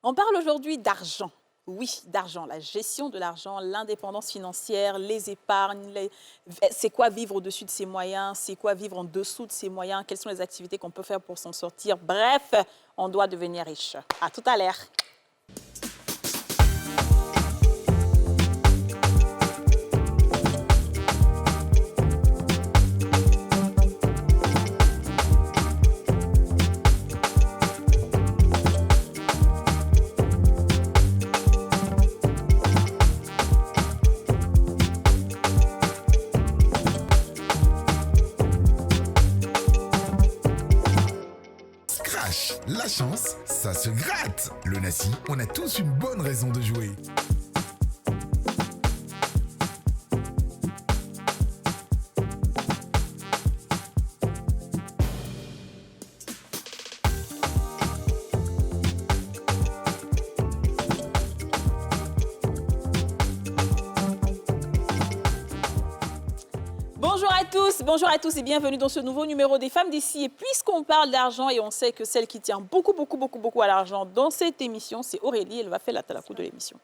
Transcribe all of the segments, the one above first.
On parle aujourd'hui d'argent. Oui, d'argent, la gestion de l'argent, l'indépendance financière, les épargnes, c'est quoi vivre au-dessus de ses moyens, c'est quoi vivre en dessous de ses moyens, quelles sont les activités qu'on peut faire pour s'en sortir. Bref, on doit devenir riche. À tout à l'heure. La chance, ça se gratte. Le Nassi, on a tous une bonne raison de jouer. Bonjour à tous et bienvenue dans ce nouveau numéro des Femmes d'ici. Et puisqu'on parle d'argent et on sait que celle qui tient beaucoup à l'argent dans cette émission, c'est Aurélie. Elle va faire la talakou de l'émission.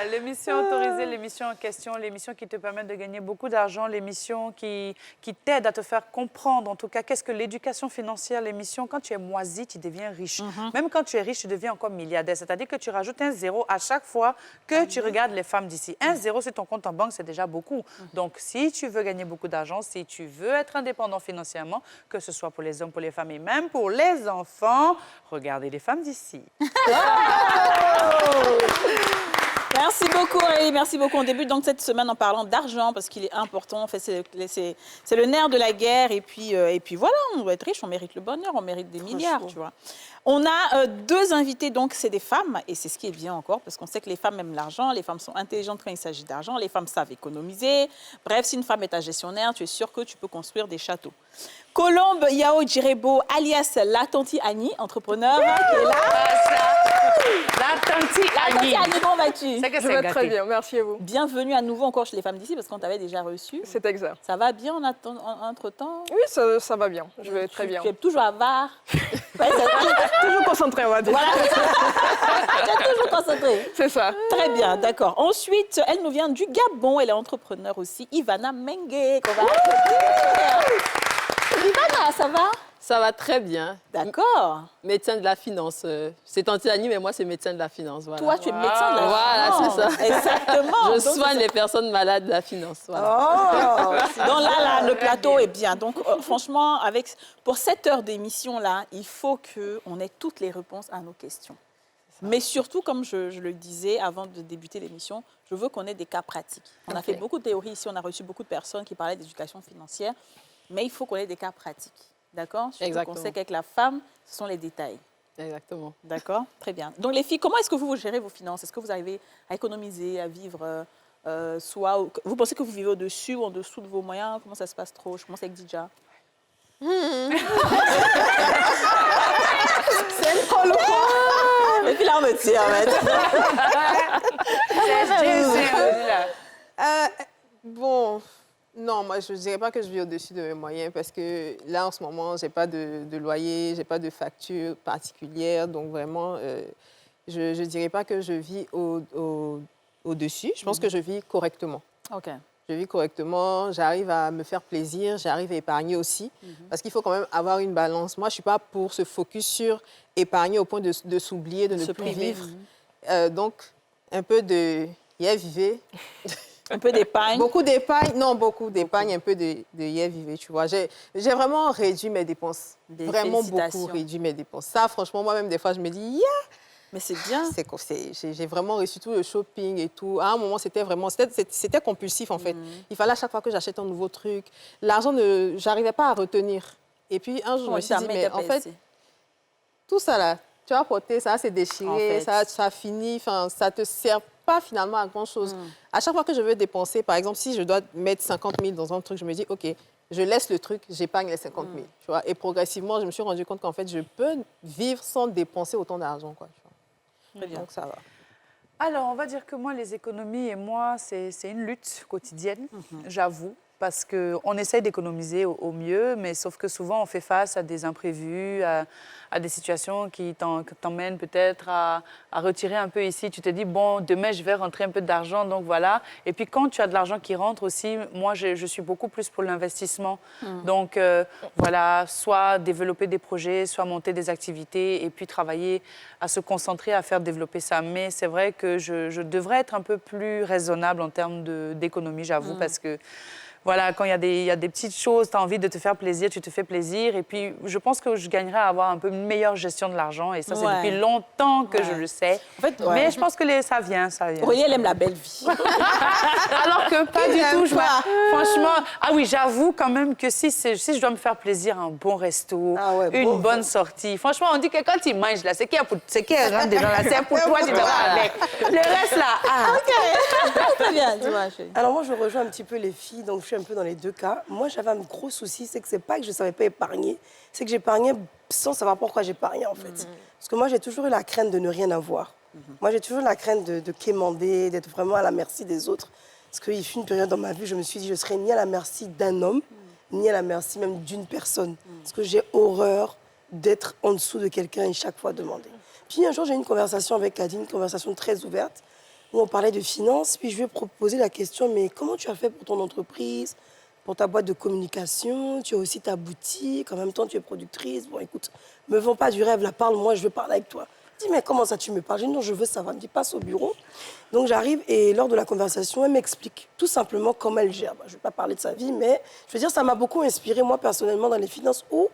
L'émission autorisée, l'émission en question, l'émission qui te permet de gagner beaucoup d'argent, l'émission qui t'aide à te faire comprendre, en tout cas, qu'est-ce que l'éducation financière, l'émission, quand tu es moisi, tu deviens riche. Même quand tu es riche, tu deviens encore milliardaire. C'est-à-dire que tu rajoutes un zéro à chaque fois que tu regardes les femmes d'ici. Un zéro sur ton compte en banque, c'est déjà beaucoup. Donc, si tu veux gagner beaucoup d'argent, si tu veux être indépendant financièrement, que ce soit pour les hommes, pour les femmes et même pour les enfants, regardez les femmes d'ici. Merci beaucoup, Aurélie, merci beaucoup. On débute donc cette semaine en parlant d'argent parce qu'il est important. En fait, c'est le nerf de la guerre. Et puis voilà, on doit être riche, on mérite le bonheur, on mérite des milliards, tu vois. On a deux invités, donc c'est des femmes, et c'est ce qui est bien encore, parce qu'on sait que les femmes aiment l'argent, les femmes sont intelligentes quand il s'agit d'argent, les femmes savent économiser. Bref, si une femme est ta gestionnaire, tu es sûr que tu peux construire des châteaux. Colombe Yao Djirebo, alias la Tanti Annie, entrepreneur, qui est là. La Tanti Annie. Comment vas-tu? Je vais très bien, merci à vous. Bienvenue à nouveau encore chez les femmes d'ici, parce qu'on t'avait déjà reçu. C'est exact. Ça va bien entre-temps? Oui, ça va bien, je vais très bien. Tu es toujours avare. Toujours concentré, on va dire. Voilà. Tu es toujours concentré. C'est ça. Très bien, d'accord. Ensuite, elle nous vient du Gabon, elle est entrepreneur aussi, Ivana Mengue, qu'on va applaudir. Ivana, ça va? Ça va très bien. D'accord. Médecin de la finance. C'est Tanti Annie, mais moi, c'est médecin de la finance. Voilà. Toi, tu es médecin de la finance. Voilà, c'est ça. Exactement. Je soigne les personnes malades de la finance. Voilà. Oh. Donc là, le plateau est bien. Donc, franchement, pour cette heure d'émission-là, il faut qu'on ait toutes les réponses à nos questions. Mais surtout, comme je le disais avant de débuter l'émission, je veux qu'on ait des cas pratiques. On a fait beaucoup de théories ici, on a reçu beaucoup de personnes qui parlaient d'éducation financière, mais il faut qu'on ait des cas pratiques. D'accord? Surtout qu'on sait qu'avec la femme, ce sont les détails. Exactement. D'accord? Très bien. Donc, les filles, comment est-ce que vous gérez vos finances? Est-ce que vous arrivez à économiser, à vivre vous pensez que vous vivez au-dessus ou en dessous de vos moyens? Comment ça se passe trop? Je commence avec Dija. C'est une folle et puis là, on me tire, Bon, non, moi, je ne dirais pas que je vis au-dessus de mes moyens parce que là, en ce moment, je n'ai pas de loyer, je n'ai pas de facture particulière. Donc, vraiment, je ne dirais pas que je vis au-dessus. Je pense que je vis correctement. OK. Je vis correctement, j'arrive à me faire plaisir, j'arrive à épargner aussi. Parce qu'il faut quand même avoir une balance. Moi, je ne suis pas pour se focus sur épargner au point de s'oublier, de ne plus vivre. Donc, un peu de vivez. Un peu d'épargne. Beaucoup d'épargne, non, beaucoup d'épargne, un peu de vivez, tu vois. J'ai vraiment réduit mes dépenses. Vraiment beaucoup réduit mes dépenses. Ça, franchement, moi-même, des fois, je me dis, yeah! Mais c'est bien. J'ai vraiment reçu tout le shopping et tout. À un moment, c'était compulsif, en fait. Il fallait à chaque fois que j'achète un nouveau truc. L'argent, j'arrivais pas à retenir. Et puis, un jour, je me suis dit, mais en fait, tout ça, là, tu vas porter, ça va se déchirer, en fait. ça finit, ça ne te sert pas finalement à grand-chose. À chaque fois que je veux dépenser, par exemple, si je dois mettre 50 000 dans un truc, je me dis, OK, je laisse le truc, j'épargne les 50 000. Tu vois? Et progressivement, je me suis rendu compte qu'en fait, je peux vivre sans dépenser autant d'argent, quoi. Très bien. Donc, ça va. Alors, on va dire que moi, les économies et moi, c'est une lutte quotidienne, j'avoue. parce qu'on essaye d'économiser au mieux, mais sauf que souvent, on fait face à des imprévus, à des situations qui t'emmènent peut-être à retirer un peu ici. Tu te dis, bon, demain, je vais rentrer un peu d'argent, donc voilà. Et puis, quand tu as de l'argent qui rentre aussi, moi, je suis beaucoup plus pour l'investissement. Donc, voilà, soit développer des projets, soit monter des activités et puis travailler à se concentrer, à faire développer ça. Mais c'est vrai que je devrais être un peu plus raisonnable en termes d'économie, j'avoue, parce que voilà, quand il y a des petites choses, tu as envie de te faire plaisir, tu te fais plaisir. Et puis, je pense que je gagnerais à avoir un peu une meilleure gestion de l'argent. Et ça, c'est depuis longtemps que je le sais. En fait, mais je pense que ça vient. Aurélie, elle aime la belle vie. Alors que pas du tout. Franchement, ah oui, j'avoue quand même que si je dois me faire plaisir, un bon resto, une bonne sortie. Franchement, on dit que quand tu manges, là, c'est qui rentre dedans, là, c'est pour toi, tu vas avec. Le reste, là, OK. Très bien, dis-moi, chérie. Alors moi, je rejoins un petit peu les filles, donc je suis un peu dans les deux cas. Moi, j'avais un gros souci, c'est que c'est pas que je ne savais pas épargner, c'est que j'épargnais sans savoir pourquoi j'épargnais, en fait. Parce que moi, j'ai toujours eu la crainte de ne rien avoir. Moi, j'ai toujours eu la crainte de quémander, d'être vraiment à la merci des autres. Parce qu'il fut une période dans ma vie où je me suis dit, je serais ni à la merci d'un homme, ni à la merci même d'une personne. Parce que j'ai horreur d'être en dessous de quelqu'un et chaque fois demander. Puis un jour, j'ai eu une conversation avec Adi, une conversation très ouverte, où on parlait de finances, puis je lui ai proposé la question, mais comment tu as fait pour ton entreprise, pour ta boîte de communication, tu as aussi ta boutique, en même temps tu es productrice, bon écoute, me vends pas du rêve, là, parle-moi, je veux parler avec toi. Je dis, mais comment ça tu me parles? Je dis, non, je veux savoir, elle me dit, passe au bureau. Donc j'arrive et lors de la conversation, elle m'explique tout simplement comment elle gère. Je ne vais pas parler de sa vie, mais je veux dire, ça m'a beaucoup inspiré, moi, personnellement, dans les finances, où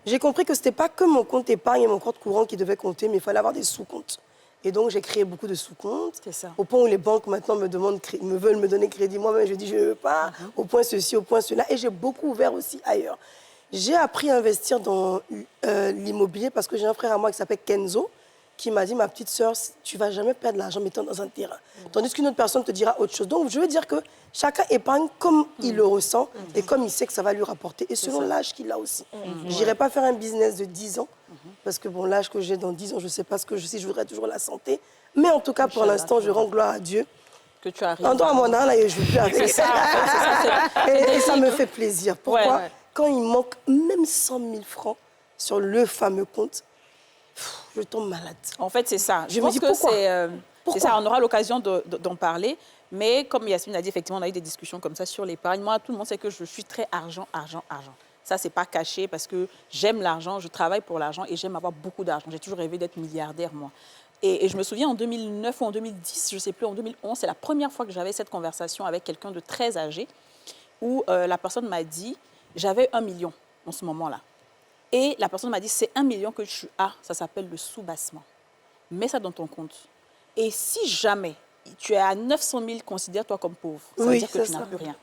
j'ai compris que ce n'était pas que mon compte épargne et mon compte courant qui devaient compter, mais il fallait avoir des sous-comptes. Et donc, j'ai créé beaucoup de sous-comptes. C'est ça. Au point où les banques, maintenant, me veulent me donner crédit. Moi-même, je dis, je ne veux pas. Au point ceci, au point cela. Et j'ai beaucoup ouvert aussi ailleurs. J'ai appris à investir dans l'immobilier parce que j'ai un frère à moi qui s'appelle Kenzo, qui m'a dit, ma petite sœur, tu ne vas jamais perdre l'argent mettant dans un terrain. Tandis qu'une autre personne te dira autre chose. Donc, je veux dire que chacun épargne comme il le ressent et comme il sait que ça va lui rapporter. Et selon l'âge qu'il a aussi. Je n'irai pas faire un business de 10 ans. Parce que bon, l'âge que j'ai dans 10 ans, je ne sais pas si je voudrais toujours la santé. Mais en tout cas, pour l'instant, je rends gloire à Dieu. Que tu arrives. En temps à mon âge, là, je ne veux plus avec ça. Et ça me fait plaisir. Pourquoi? Quand il manque même 100 000 francs sur le fameux compte, je tombe malade. En fait, c'est ça. Je me dis pourquoi? C'est ça, on aura l'occasion d'en parler. Mais comme Yasmine a dit, effectivement, on a eu des discussions comme ça sur l'épargne. Moi, tout le monde sait que je suis très argent. Ça, c'est pas caché parce que j'aime l'argent, je travaille pour l'argent et j'aime avoir beaucoup d'argent. J'ai toujours rêvé d'être milliardaire, moi. Et je me souviens, en 2009 ou en 2010, je ne sais plus, en 2011, c'est la première fois que j'avais cette conversation avec quelqu'un de très âgé où la personne m'a dit, j'avais 1 million en ce moment-là. Et la personne m'a dit, c'est 1 million que tu as, ça s'appelle le sous-bassement. Mets ça dans ton compte. Et si jamais tu es à 900 000, considère-toi comme pauvre. Ça veut dire que tu n'as plus rien.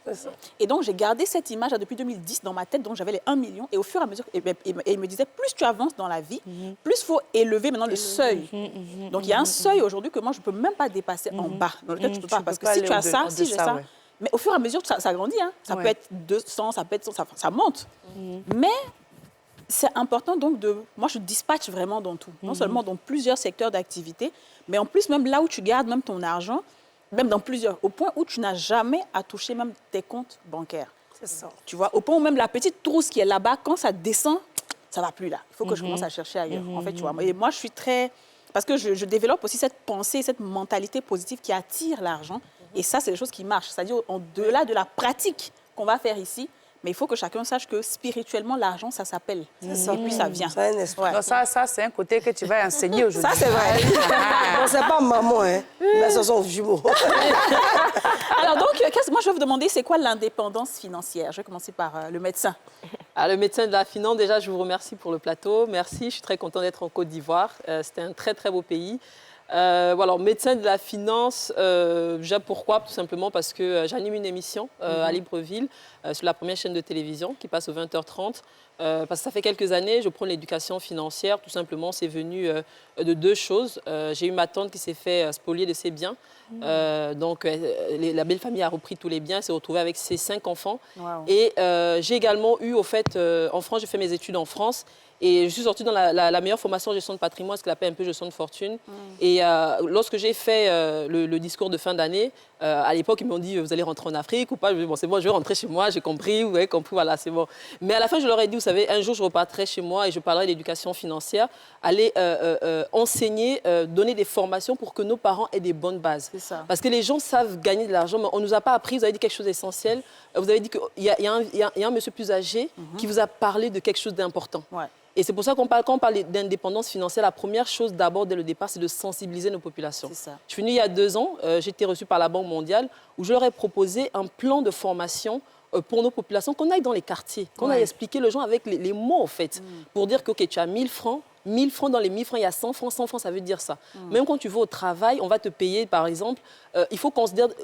Et donc, j'ai gardé cette image depuis 2010 dans ma tête, donc j'avais les 1 million. Et au fur et à mesure, et il me disait, plus tu avances dans la vie, plus il faut élever maintenant le seuil. Donc, il y a un seuil aujourd'hui que moi, je ne peux même pas dépasser en bas, dans lequel tu peux pas. Parce que si tu as ça, si j'ai ça, mais au fur et à mesure, ça grandit. Hein. Ça peut être 200, ça peut être 100, ça monte. Mais c'est important donc moi je dispatche vraiment dans tout, non seulement dans plusieurs secteurs d'activité, mais en plus même là où tu gardes même ton argent, même dans plusieurs, au point où tu n'as jamais à toucher même tes comptes bancaires. C'est ça. Tu vois, au point où même la petite trousse qui est là-bas, quand ça descend, ça va plus là. Il faut que je commence à chercher ailleurs. En fait, tu vois, et moi je suis très, parce que je développe aussi cette pensée, cette mentalité positive qui attire l'argent, et ça c'est des choses qui marchent. C'est-à-dire au-delà de la pratique qu'on va faire ici. Mais il faut que chacun sache que spirituellement, l'argent, ça s'appelle. Et puis, ça vient. C'est un esprit. Non, ça c'est un côté que tu vas enseigner aujourd'hui. Ça, c'est vrai. Non, c'est pas maman, hein. Mais ce sont jumeaux. Alors, donc, moi, je vais vous demander, c'est quoi l'indépendance financière? Je vais commencer par le médecin. Le médecin de la finance, déjà, je vous remercie pour le plateau. Merci, je suis très contente d'être en Côte d'Ivoire. C'était un très, très beau pays. Voilà, médecin de la finance, pourquoi? Tout simplement parce que j'anime une émission à Libreville sur la première chaîne de télévision qui passe aux 20h30. Parce que ça fait quelques années, je prends l'éducation financière. Tout simplement, c'est venu de 2 choses. J'ai eu ma tante qui s'est fait spolier de ses biens. Donc, la belle famille a repris tous les biens, s'est retrouvée avec ses 5 enfants. Wow. Et j'ai également eu, au fait, en France, j'ai fait mes études en France. Et je suis sortie dans la meilleure formation en gestion de patrimoine, ce qu'on appelle un peu gestion de fortune. Et lorsque j'ai fait le discours de fin d'année, à l'époque, ils m'ont dit, vous allez rentrer en Afrique ou pas? Je dis, bon, c'est bon, je vais rentrer chez moi, j'ai compris, vous avez compris, voilà, c'est bon. Mais à la fin, je leur ai dit, vous savez, un jour, je repartirai chez moi et je parlerai d'éducation financière, aller enseigner, donner des formations pour que nos parents aient des bonnes bases. C'est ça. Parce que les gens savent gagner de l'argent, mais on ne nous a pas appris, vous avez dit quelque chose d'essentiel. Vous avez dit qu'il y a un monsieur plus âgé qui vous a parlé de quelque chose d'important. Ouais. Et c'est pour ça quand on parle d'indépendance financière, la première chose d'abord dès le départ, c'est de sensibiliser nos populations. C'est ça. Je suis venue il y a 2 ans, j'ai été reçue par la Banque mondiale, où je leur ai proposé un plan de formation pour nos populations, qu'on aille dans les quartiers, qu'on aille expliquer aux gens avec les mots, en fait, pour dire que okay, tu as 1000 francs, 1000 francs, dans les 1000 francs, il y a 100 francs, 100 francs, ça veut dire ça. Même quand tu vas au travail, on va te payer, par exemple, il faut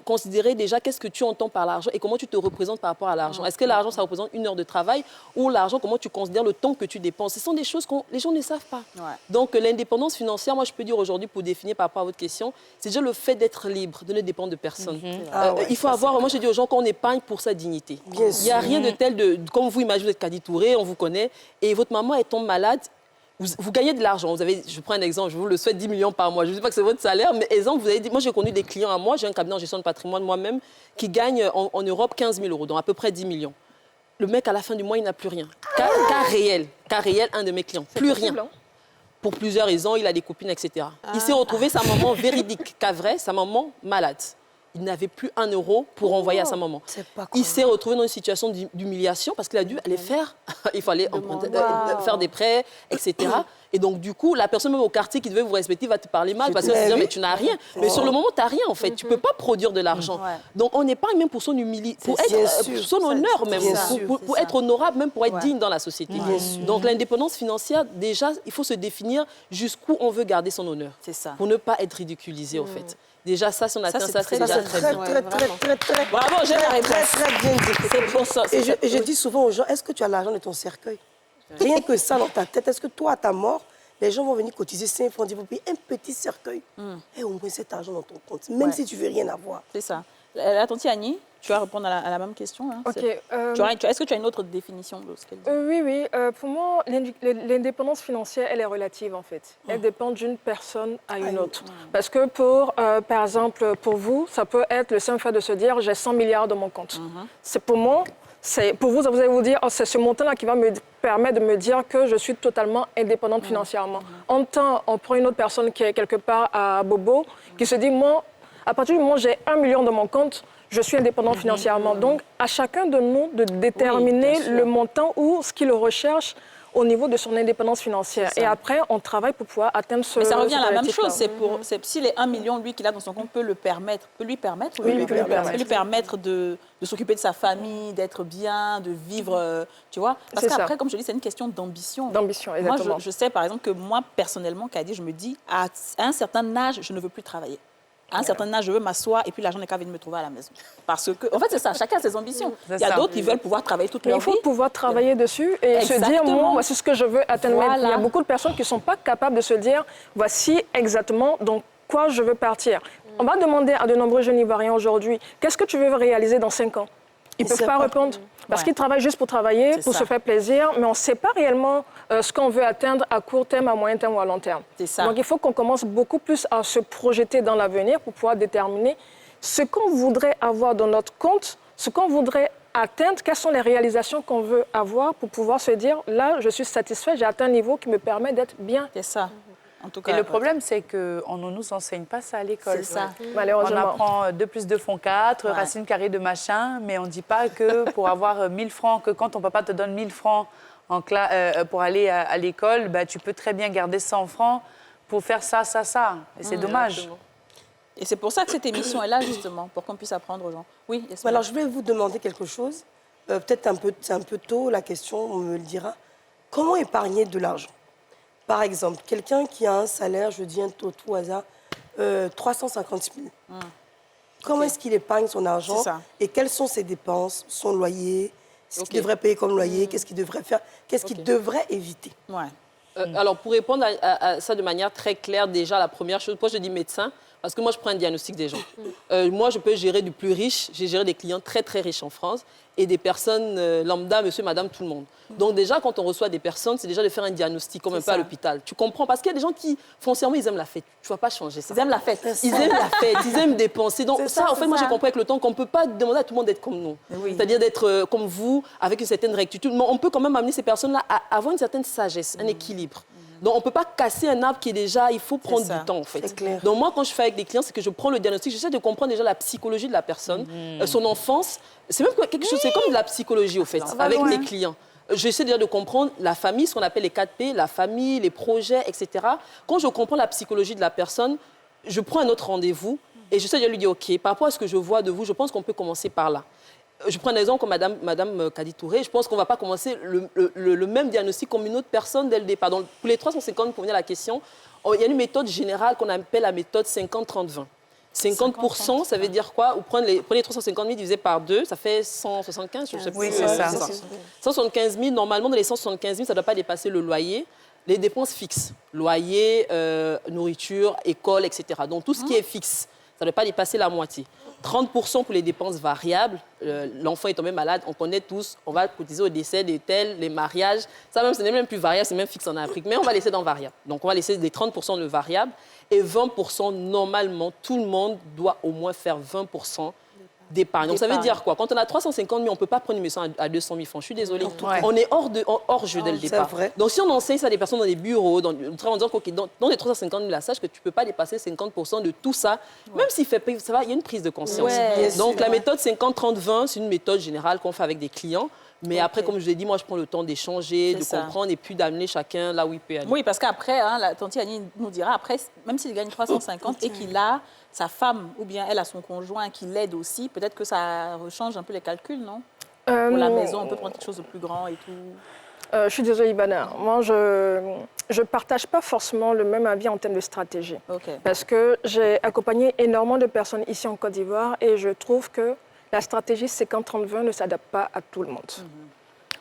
considérer déjà qu'est-ce que tu entends par l'argent et comment tu te représentes par rapport à l'argent. Est-ce que l'argent, ça représente 1 heure de travail ou l'argent, comment tu considères le temps que tu dépenses? Ce sont des choses que les gens ne savent pas. Ouais. Donc, l'indépendance financière, moi, je peux dire aujourd'hui, pour définir par rapport à votre question, c'est déjà le fait d'être libre, de ne dépendre de personne. Il faut avoir, moi, je dis aux gens qu'on épargne pour sa dignité. Bien Il n'y a rien de tel, comme vous imaginez, vous êtes Kadi Touré, on vous connaît, et votre maman, elle tombe malade. Vous gagnez de l'argent. Je prends un exemple, je vous le souhaite 10 millions par mois. Je ne dis pas que c'est votre salaire, mais exemple, vous avez dit, moi j'ai connu des clients à moi, j'ai un cabinet en gestion de patrimoine moi-même, qui gagne en Europe 15 000 €, donc à peu près 10 millions. Le mec, à la fin du mois, il n'a plus rien. Cas réel, un de mes clients, plus rien. Pour plusieurs raisons, il a des copines, etc. Il s'est retrouvé, sa maman véridique, cas vrai, sa maman malade. Il n'avait plus 1 euro pour envoyer à sa maman. Il s'est retrouvé dans une situation d'humiliation parce qu'il a dû aller faire, il fallait faire des prêts, etc. Et donc, du coup, la personne même au quartier qui devait vous respecter va te parler mal parce qu'elle se dit, mais tu n'as rien. Mais sur le moment, tu n'as rien, en fait. Tu ne peux pas produire de l'argent. Donc, on épargne même pour son humilité, pour son honneur même, pour être honorable, même pour être digne dans la société. Donc, l'indépendance financière, déjà, il faut se définir jusqu'où on veut garder son honneur. C'est ça. Pour ne pas être ridiculisé, en fait. Déjà, ça, si on atteint ça, c'est déjà très bien. Très. Bravo, j'ai la réponse. Très bien dit. C'est pour ça. Et je dis souvent aux gens, est-ce que tu as l'argent de ton cercueil? Rien que ça dans ta tête. Est-ce que toi, à ta mort, les gens vont venir cotiser 5 francs, vous payer un petit cercueil et au moins cet argent dans ton compte, même si tu veux rien avoir. C'est ça. La tante Annie, tu vas répondre à la même question. Hein. Ok. Est-ce que tu as une autre définition de ce qu'elle dit? Oui. Pour moi, l'indépendance financière, elle est relative, en fait. Elle dépend d'une personne à une autre. Parce que, par exemple, pour vous, ça peut être le simple fait de se dire, j'ai 100 milliards dans mon compte. C'est pour moi... Pour vous, vous allez vous dire, oh, c'est ce montant-là qui va me permettre de me dire que je suis totalement indépendante financièrement. On prend une autre personne qui est quelque part à Bobo, qui se dit, moi, à partir du moment où j'ai 1 million dans mon compte, je suis indépendante financièrement. Donc, à chacun de nous de déterminer le montant ou ce qu'il recherche au niveau de son indépendance financière. Et après, on travaille pour pouvoir atteindre ce... Mais ça revient à la même chose. Si les 1 million, lui, qu'il a dans son compte, peut lui permettre de s'occuper de sa famille, d'être bien, de vivre, tu vois. Parce qu'après, comme je dis, c'est une question d'ambition. D'ambition, exactement. Moi, je sais, par exemple, que moi, personnellement, Kadi, je me dis, à un certain âge, je ne veux plus travailler. À un certain âge, je veux m'asseoir et puis l'argent n'est qu'à venir me trouver à la maison. Parce que, en fait, c'est ça, chacun a ses ambitions. Il y a d'autres qui veulent pouvoir travailler toute leur vie. Il faut pouvoir travailler dessus et se dire, moi, voici ce que je veux atteindre. Voilà. Il y a beaucoup de personnes qui ne sont pas capables de se dire, voici exactement dans quoi je veux partir. On va demander à de nombreux jeunes Ivoiriens aujourd'hui, qu'est-ce que tu veux réaliser dans 5 ans? Ils ne peuvent pas répondre. Parce qu'ils travaillent juste pour travailler, pour se faire plaisir, mais on ne sait pas réellement ce qu'on veut atteindre à court terme, à moyen terme ou à long terme. Donc il faut qu'on commence beaucoup plus à se projeter dans l'avenir pour pouvoir déterminer ce qu'on voudrait avoir dans notre compte, ce qu'on voudrait atteindre, quelles sont les réalisations qu'on veut avoir pour pouvoir se dire, là, je suis satisfait, j'ai atteint un niveau qui me permet d'être bien. C'est ça. En tout cas, et le problème, c'est qu'on ne nous enseigne pas ça à l'école. C'est ça. Malheureusement. On apprend 2 + 2 font 4, racine carrée de machin, mais on ne dit pas que pour avoir 1000 francs, que quand ton papa te donne 1000 francs pour aller à l'école, bah, tu peux très bien garder 100 francs pour faire ça. Et c'est dommage. Exactement. Et c'est pour ça que cette émission est là, justement, pour qu'on puisse apprendre aux gens. Oui, Yasmine. Alors, je vais vous demander quelque chose. Peut-être c'est un peu tôt, la question, on me le dira. Comment épargner de l'argent? Par exemple, quelqu'un qui a un salaire, je dis un tout au hasard, 350 000. Comment est-ce qu'il épargne son argent et quelles sont ses dépenses, son loyer, ce qu'il devrait payer comme loyer, qu'est-ce qu'il devrait faire, qu'est-ce qu'il devrait éviter? Alors, pour répondre à ça de manière très claire, déjà, la première chose, moi je dis médecin, parce que moi je prends un diagnostic des gens. Moi, je peux gérer du plus riche, j'ai géré des clients très très riches en France, et des personnes lambda, monsieur, madame, tout le monde. Donc déjà, quand on reçoit des personnes, c'est déjà de faire un diagnostic, comme un peu à l'hôpital. Tu comprends? Parce qu'il y a des gens qui, foncièrement, ils aiment la fête. Tu ne vas pas changer ça. Ils aiment la fête. Ils aiment la fête, ils aiment dépenser. Donc ça, en fait, moi, j'ai compris avec le temps qu'on ne peut pas demander à tout le monde d'être comme nous. Oui. C'est-à-dire d'être comme vous, avec une certaine rectitude. Mais on peut quand même amener ces personnes-là à avoir une certaine sagesse, un équilibre. Donc, on ne peut pas casser un arbre qui est déjà... Il faut prendre du temps, en fait. C'est clair. Donc, moi, quand je fais avec des clients, c'est que je prends le diagnostic. J'essaie de comprendre déjà la psychologie de la personne, son enfance. C'est même quelque chose... C'est comme de la psychologie, au fait, avec mes clients. J'essaie déjà de comprendre la famille, ce qu'on appelle les 4 P, la famille, les projets, etc. Quand je comprends la psychologie de la personne, je prends un autre rendez-vous et j'essaie de lui dire, OK, par rapport à ce que je vois de vous, je pense qu'on peut commencer par là. Je prends un exemple comme Madame Kadi Touré. Je pense qu'on ne va pas commencer le même diagnostic comme une autre personne dès le départ. Donc, pour les 350, pour venir à la question, il y a une méthode générale qu'on appelle la méthode 50-30-20. 50%, ça veut dire quoi? Vous prenez 350 000 divisé par 2, ça fait 175, je ne sais plus. Oui, c'est ça. 175 000, normalement, dans les 175 000, ça ne doit pas dépasser le loyer, les dépenses fixes. Loyer, nourriture, école, etc. Donc, tout ce qui est fixe, ça ne doit pas dépasser la moitié. 30% pour les dépenses variables. L'enfant est tombé malade, on connaît tous, on va cotiser au décès des tels, les mariages. Ça même, ce n'est même plus variable, c'est même fixe en Afrique. Mais on va laisser dans variable. Donc, on va laisser des 30% de variables. Et 20%, normalement, tout le monde doit au moins faire 20% d'épargne. Donc, ça veut dire quoi? Quand on a 350 000, on ne peut pas prendre une maison à 200 000 francs. Je suis désolée. On est hors jeu dès le départ. Vrai. Donc, si on enseigne ça à des personnes dans des bureaux, dans les 350 000, sache que tu ne peux pas dépasser 50% de tout ça. Même s'il fait pas, ça va, il y a une prise de conscience. Donc, la méthode 50-30-20, c'est une méthode générale qu'on fait avec des clients. Mais après, comme je l'ai dit, moi, je prends le temps d'échanger, de comprendre et puis d'amener chacun là où il peut aller. Oui, parce qu'après, la tante Annie nous dira, après, même s'il gagne 350 et qu'il a sa femme ou bien elle a son conjoint qui l'aide aussi, peut-être que ça rechange un peu les calculs, non? Pour la maison, on peut prendre quelque chose de plus grand et tout. Je suis désolée, Ibana. Moi, je ne partage pas forcément le même avis en termes de stratégie. Parce que j'ai accompagné énormément de personnes ici en Côte d'Ivoire et je trouve que la stratégie 50-30-20 ne s'adapte pas à tout le monde.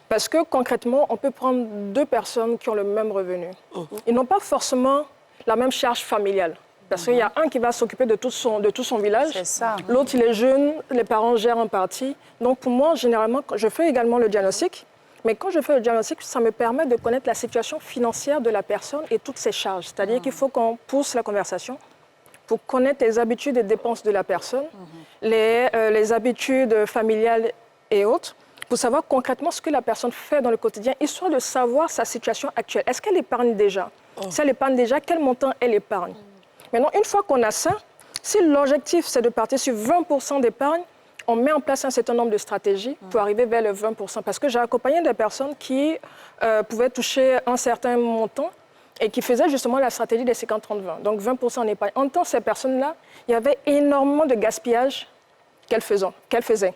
Parce que concrètement, on peut prendre 2 personnes qui ont le même revenu. Ils n'ont pas forcément la même charge familiale. Parce qu'il y a un qui va s'occuper de tout son village. L'autre, il est jeune, les parents gèrent en partie. Donc pour moi, généralement, je fais également le diagnostic. Mais quand je fais le diagnostic, ça me permet de connaître la situation financière de la personne et toutes ses charges. C'est-à-dire qu'il faut qu'on pousse la conversation pour connaître les habitudes et dépenses de la personne, les habitudes familiales et autres, pour savoir concrètement ce que la personne fait dans le quotidien, histoire de savoir sa situation actuelle. Est-ce qu'elle épargne déjà? Si elle épargne déjà, quel montant elle épargne? Maintenant, une fois qu'on a ça, si l'objectif c'est de partir sur 20% d'épargne, on met en place un certain nombre de stratégies pour arriver vers le 20%. Parce que j'ai accompagné des personnes qui pouvaient toucher un certain montant et qui faisaient justement la stratégie des 50-30-20. Donc 20% en épargne. En tant que ces personnes-là, il y avait énormément de gaspillage qu'elles faisaient.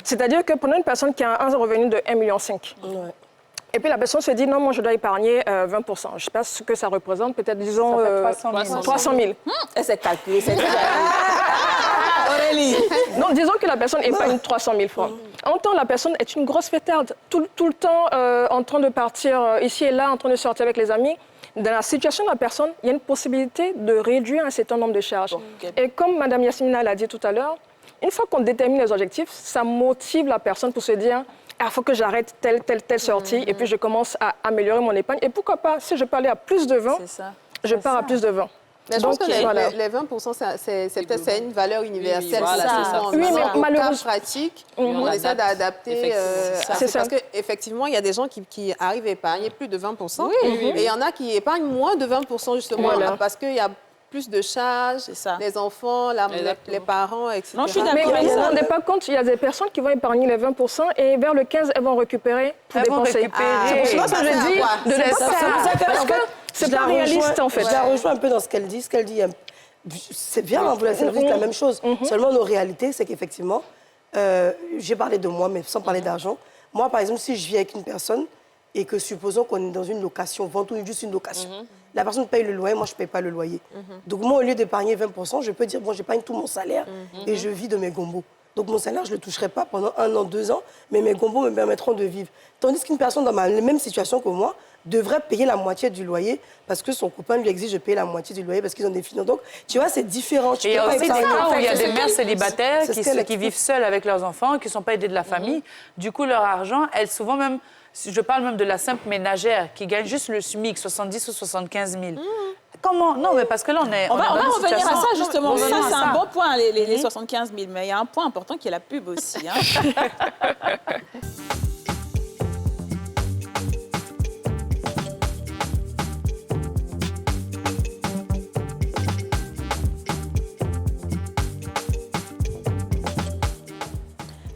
C'est-à-dire que pour une personne qui a un revenu de 1,5 million, et puis la personne se dit, non, moi je dois épargner 20%. Je ne sais pas ce que ça représente, peut-être disons 300 000. Et c'est calculé, c'est Aurélie. Donc disons que la personne épargne 300 000 francs. En temps, la personne est une grosse fêtarde, tout le temps en train de partir ici et là, en train de sortir avec les amis. Dans la situation de la personne, il y a une possibilité de réduire un certain nombre de charges. Et comme Mme Yasmina l'a dit tout à l'heure, une fois qu'on détermine les objectifs, ça motive la personne pour se dire « il faut que j'arrête telle sortie et puis je commence à améliorer mon épargne. » Et pourquoi pas, si je peux aller à plus de 20, je pars à plus de 20. Mais je pense que les 20%, c'est une valeur universelle. Oui, mais malheureusement, pratique, on essaie d'adapter. C'est parce qu'effectivement, il y a des gens qui arrivent à épargner plus de 20%. Et il y en a qui épargnent moins de 20%, justement, parce qu'il y a plus de charges, les enfants, les parents, etc. Non, je suis d'accord. Mais vous ne vous rendez pas compte, il y a des personnes qui vont épargner les 20% et vers le 15, elles vont récupérer pour dépenser. C'est pour ça que je dis de ne pas faire. Parce que c'est pas réaliste, en fait. Je la rejoins un peu dans ce qu'elle dit. C'est bien, vous la dites la même chose. Seulement, nos réalités, c'est qu'effectivement, j'ai parlé de moi, mais sans parler d'argent. Moi, par exemple, si je vis avec une personne et que supposons qu'on est dans une location, vente ou juste une location, la personne paye le loyer, moi, je ne paye pas le loyer. Donc, moi, au lieu d'épargner 20%, je peux dire, bon, j'épargne tout mon salaire et je vis de mes gombos. Donc, mon salaire, je ne le toucherai pas pendant 1 an, 2 ans, mais mes gombos me permettront de vivre. Tandis qu'une personne dans la même situation que moi devrait payer la moitié du loyer parce que son copain lui exige de payer la moitié du loyer parce qu'ils ont des finances. Donc, tu vois, c'est différent. Et il y a aussi des cas où il y a des mères célibataires qui vivent seules avec leurs enfants, qui ne sont pas aidées de la famille. Du coup, leur argent, elles souvent même, je parle même de la simple ménagère qui gagne juste le SMIC, 70 ou 75 000. Comment? Non, mais parce que là, on est... On va revenir à ça, justement. Oui, Ça, c'est un ça. bon point, les 75 000. Mais il y a un point important qui est la pub aussi. Hein.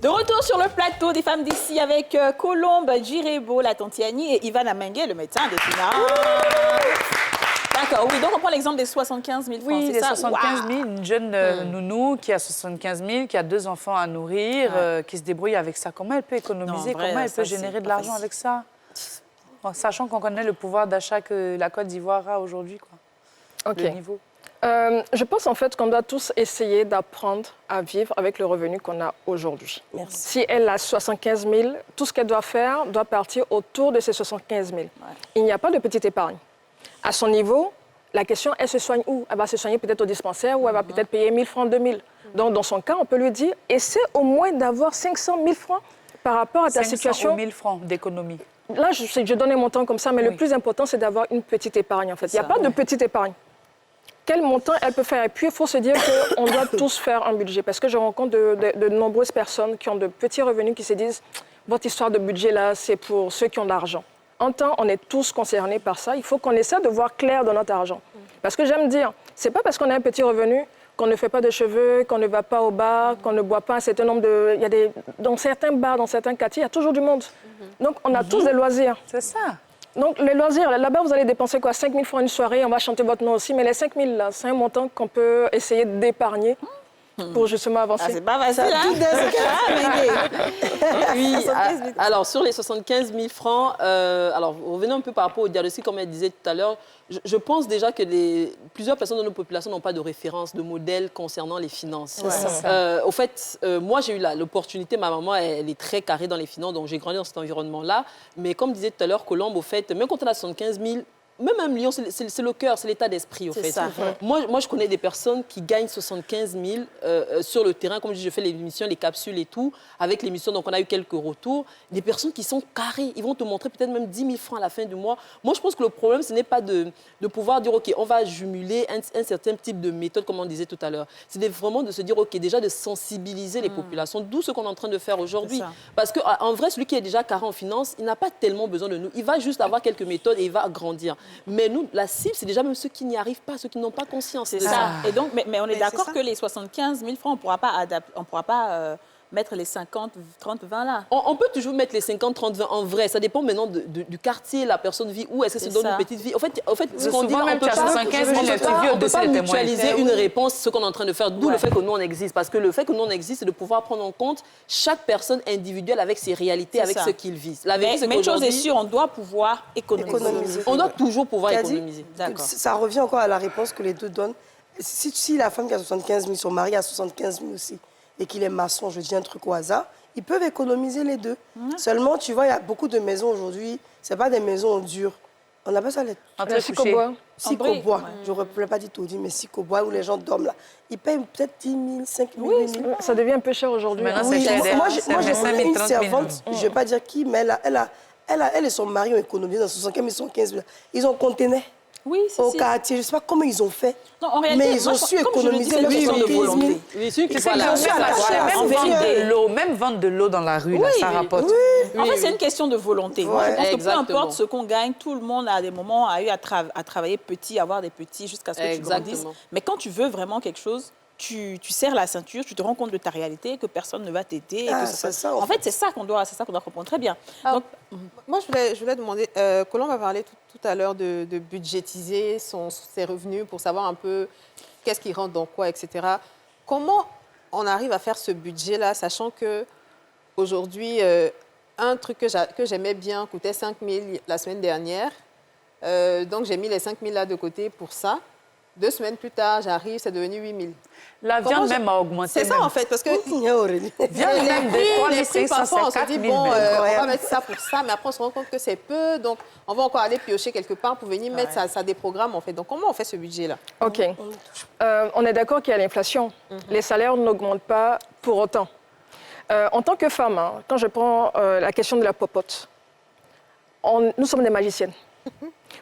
De retour sur le plateau des femmes d'ici avec Colombe Djirebo, la tante Yanni, et Ivan Amengue, le médecin des finances. D'accord, oui, donc on prend l'exemple des 75 000 francs, Oui, c'est les ça? 75 000, une jeune nounou qui a 75 000, qui a 2 enfants à nourrir, qui se débrouille avec ça. Comment elle peut économiser? Non, vrai, comment elle ça, peut générer de l'argent facile. avec ça? En sachant qu'on connaît le pouvoir d'achat que la Côte d'Ivoire a aujourd'hui, quoi. OK. Le niveau. Je pense en fait qu'on doit tous essayer d'apprendre à vivre avec le revenu qu'on a aujourd'hui. Merci. Si elle a 75 000, tout ce qu'elle doit faire doit partir autour de ces 75 000. Il n'y a pas de petite épargne. À son niveau, la question, elle se soigne où? Elle va se soigner peut-être au dispensaire ou elle va peut-être payer 1 000 francs, 2 000. Donc, dans son cas, on peut lui dire, essaie au moins d'avoir 500 000 francs par rapport à ta 500 situation. ou 1 000 francs d'économie. Là, je donne un montant comme ça, mais le plus important, c'est d'avoir une petite épargne, en fait. Il n'y a pas de petite épargne. Quel montant elle peut faire? Et puis, il faut se dire qu'on doit tous faire un budget. Parce que je rencontre de nombreuses personnes qui ont de petits revenus qui se disent, votre histoire de budget, là, c'est pour ceux qui ont de l'argent. En temps, on est tous concernés par ça. Il faut qu'on essaie de voir clair dans notre argent. Parce que j'aime dire, c'est pas parce qu'on a un petit revenu qu'on ne fait pas de cheveux, qu'on ne va pas au bar, qu'on ne boit pas un certain nombre de... Il y a dans certains bars, dans certains quartiers, il y a toujours du monde. Donc, on a tous des loisirs. C'est ça. Donc, les loisirs, là-bas, vous allez dépenser quoi? 5 000 francs une soirée, on va chanter votre nom aussi. Mais les 5 000, là, c'est un montant qu'on peut essayer d'épargner pour justement avancer. Ah, c'est pas facile, hein? Oui, alors sur les 75 000 francs, alors revenons un peu par rapport au diagnostic, comme elle disait tout à l'heure. Je pense déjà que plusieurs personnes dans nos populations n'ont pas de référence, de modèle concernant les finances. Au fait, moi, j'ai eu l'opportunité, ma maman, elle est très carrée dans les finances, donc j'ai grandi dans cet environnement-là. Mais comme disait tout à l'heure Colombe, au fait, même quand on a 75 000, même un million, c'est le cœur, c'est l'état d'esprit, au fait. Ça. Moi, je connais des personnes qui gagnent 75 000 sur le terrain. Comme je dis, je fais les émissions, les capsules et tout. Avec l'émission, donc on a eu quelques retours. Des personnes qui sont carrées. Ils vont te montrer peut-être même 10 000 francs à la fin du mois. Moi, je pense que le problème, ce n'est pas de pouvoir dire, OK, on va jumeler un certain type de méthode, comme on disait tout à l'heure. C'est vraiment de se dire, OK, déjà de sensibiliser les populations. D'où ce qu'on est en train de faire aujourd'hui. Parce qu'en vrai, celui qui est déjà carré en finance, il n'a pas tellement besoin de nous. Il va juste avoir quelques méthodes et il va grandir. Mais nous, la cible, c'est déjà même ceux qui n'y arrivent pas, ceux qui n'ont pas conscience. C'est ça. Et donc, mais on est d'accord que les 75 000 francs, on ne pourra pas mettre les 50, 30, 20 là. On peut toujours mettre les 50, 30, 20 en vrai. Ça dépend maintenant du quartier, la personne vit où, est-ce que c'est dans une petite vie. En fait ce qu'on dit, on ne peut pas mutualiser une réponse, ce qu'on est en train de faire, d'où le fait que nous, on existe. Parce que le fait que nous, on existe, c'est de pouvoir prendre en compte chaque personne individuelle avec ses réalités, avec ce qu'il vit. La vérité, c'est mais une chose est sûre, on doit pouvoir économiser. On doit toujours pouvoir économiser. Ça revient encore à la réponse que les deux donnent. Si la femme qui a 75 000, son mari a 75 000 aussi, et qu'il est maçon, je dis un truc au hasard, ils peuvent économiser les deux. Seulement, tu vois, il y a beaucoup de maisons aujourd'hui, ce n'est pas des maisons dures. On appelle ça les psychobois. Psychobois. Je ne voulais pas dire tout dit, mais psychobois où les gens dorment là. Ils payent peut-être 10 000, 5 000, 8 000. Ça devient un peu cher aujourd'hui. Oui, moi, j'ai une servante, je ne vais pas dire qui, mais elle et son mari ont économisé dans 75 000, 75 000. Ils ont contenu. Oui, au quartier, je ne sais pas comment ils ont fait, non, en réalité, mais ils ont su économiser le les 75 000. Même vendre de l'eau dans la rue, là, ça rapporte. En fait, c'est une question de volonté. Moi, je pense que peu importe ce qu'on gagne, tout le monde à des moments a eu à travailler petit, avoir des petits jusqu'à ce que tu grandisses. Mais quand tu veux vraiment quelque chose, tu serres la ceinture, tu te rends compte de ta réalité, que personne ne va t'aider. En fait, c'est ça qu'on doit comprendre très bien. Donc, moi, je voulais demander, Colombe a parlé tout à l'heure de budgétiser ses revenus pour savoir un peu qu'est-ce qui rentre dans quoi, etc. Comment on arrive à faire ce budget-là, sachant qu'aujourd'hui, un truc que j'aimais bien coûtait 5 000 la semaine dernière. Donc, j'ai mis les 5 000 là de côté pour ça. 2 semaines plus tard, j'arrive, c'est devenu 8 000. La viande même a augmenté. C'est ça, en fait, parce que Viande même de les prix, 3 parfois, on se 4 dit, 000. bon, on va mettre ça pour ça, mais après, on se rend compte que c'est peu, donc on va encore aller piocher quelque part pour venir mettre ça des programmes, en fait. Donc, comment on fait ce budget-là? OK. On est d'accord qu'il y a l'inflation. Les salaires n'augmentent pas pour autant. En tant que femme, hein, quand je prends la question de la popote, nous sommes des magiciennes.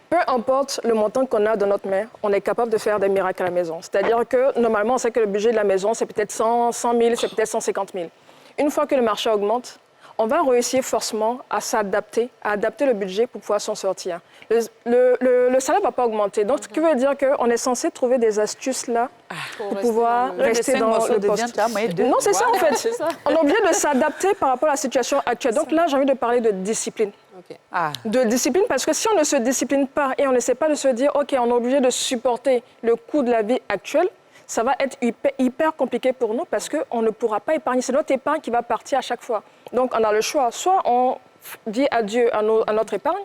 Peu importe le montant qu'on a dans notre main, on est capable de faire des miracles à la maison. C'est-à-dire que normalement, on sait que le budget de la maison, c'est peut-être 100 000, c'est peut-être 150 000. Une fois que le marché augmente, on va réussir forcément à s'adapter, à adapter le budget pour pouvoir s'en sortir. Le salaire ne va pas augmenter. Donc, ce qui veut dire qu'on est censé trouver des astuces là pour pouvoir rester dans le poste. Non, c'est ça en fait. On est obligé de s'adapter par rapport à la situation actuelle. Donc là, j'ai envie de parler de discipline. Okay. De discipline, parce que si on ne se discipline pas et on n'essaie pas de se dire, OK, on est obligé de supporter le coût de la vie actuelle, ça va être hyper compliqué pour nous parce qu'on ne pourra pas épargner. C'est notre épargne qui va partir à chaque fois. Donc, on a le choix. Soit on dit adieu à notre épargne,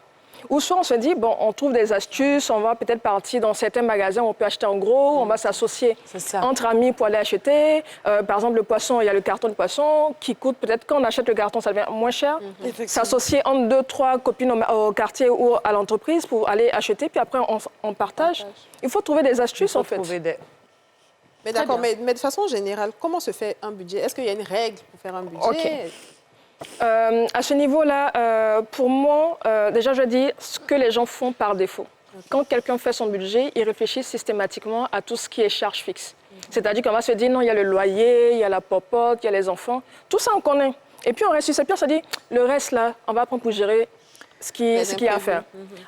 ou soit on se dit, bon, on trouve des astuces, on va peut-être partir dans certains magasins où on peut acheter en gros, on va s'associer entre amis pour aller acheter. Par exemple, le poisson, il y a le carton de poisson qui coûte peut-être, quand on achète le carton, ça devient moins cher. S'associer entre 2, 3 copines au quartier ou à l'entreprise pour aller acheter, puis après, on partage. Il faut trouver des astuces, en fait. Mais d'accord, mais de façon générale, comment se fait un budget? Est-ce qu'il y a une règle pour faire un budget? OK. À ce niveau-là, pour moi, déjà, je dis ce que les gens font par défaut. Quand quelqu'un fait son budget, il réfléchit systématiquement à tout ce qui est charge fixe. C'est-à-dire qu'on va se dire, non, il y a le loyer, il y a la popote, il y a les enfants. Tout ça, on connaît. Et puis, on reste sur ses pieds, on se dit, le reste, là, on va prendre pour gérer ce qu'il y a à faire.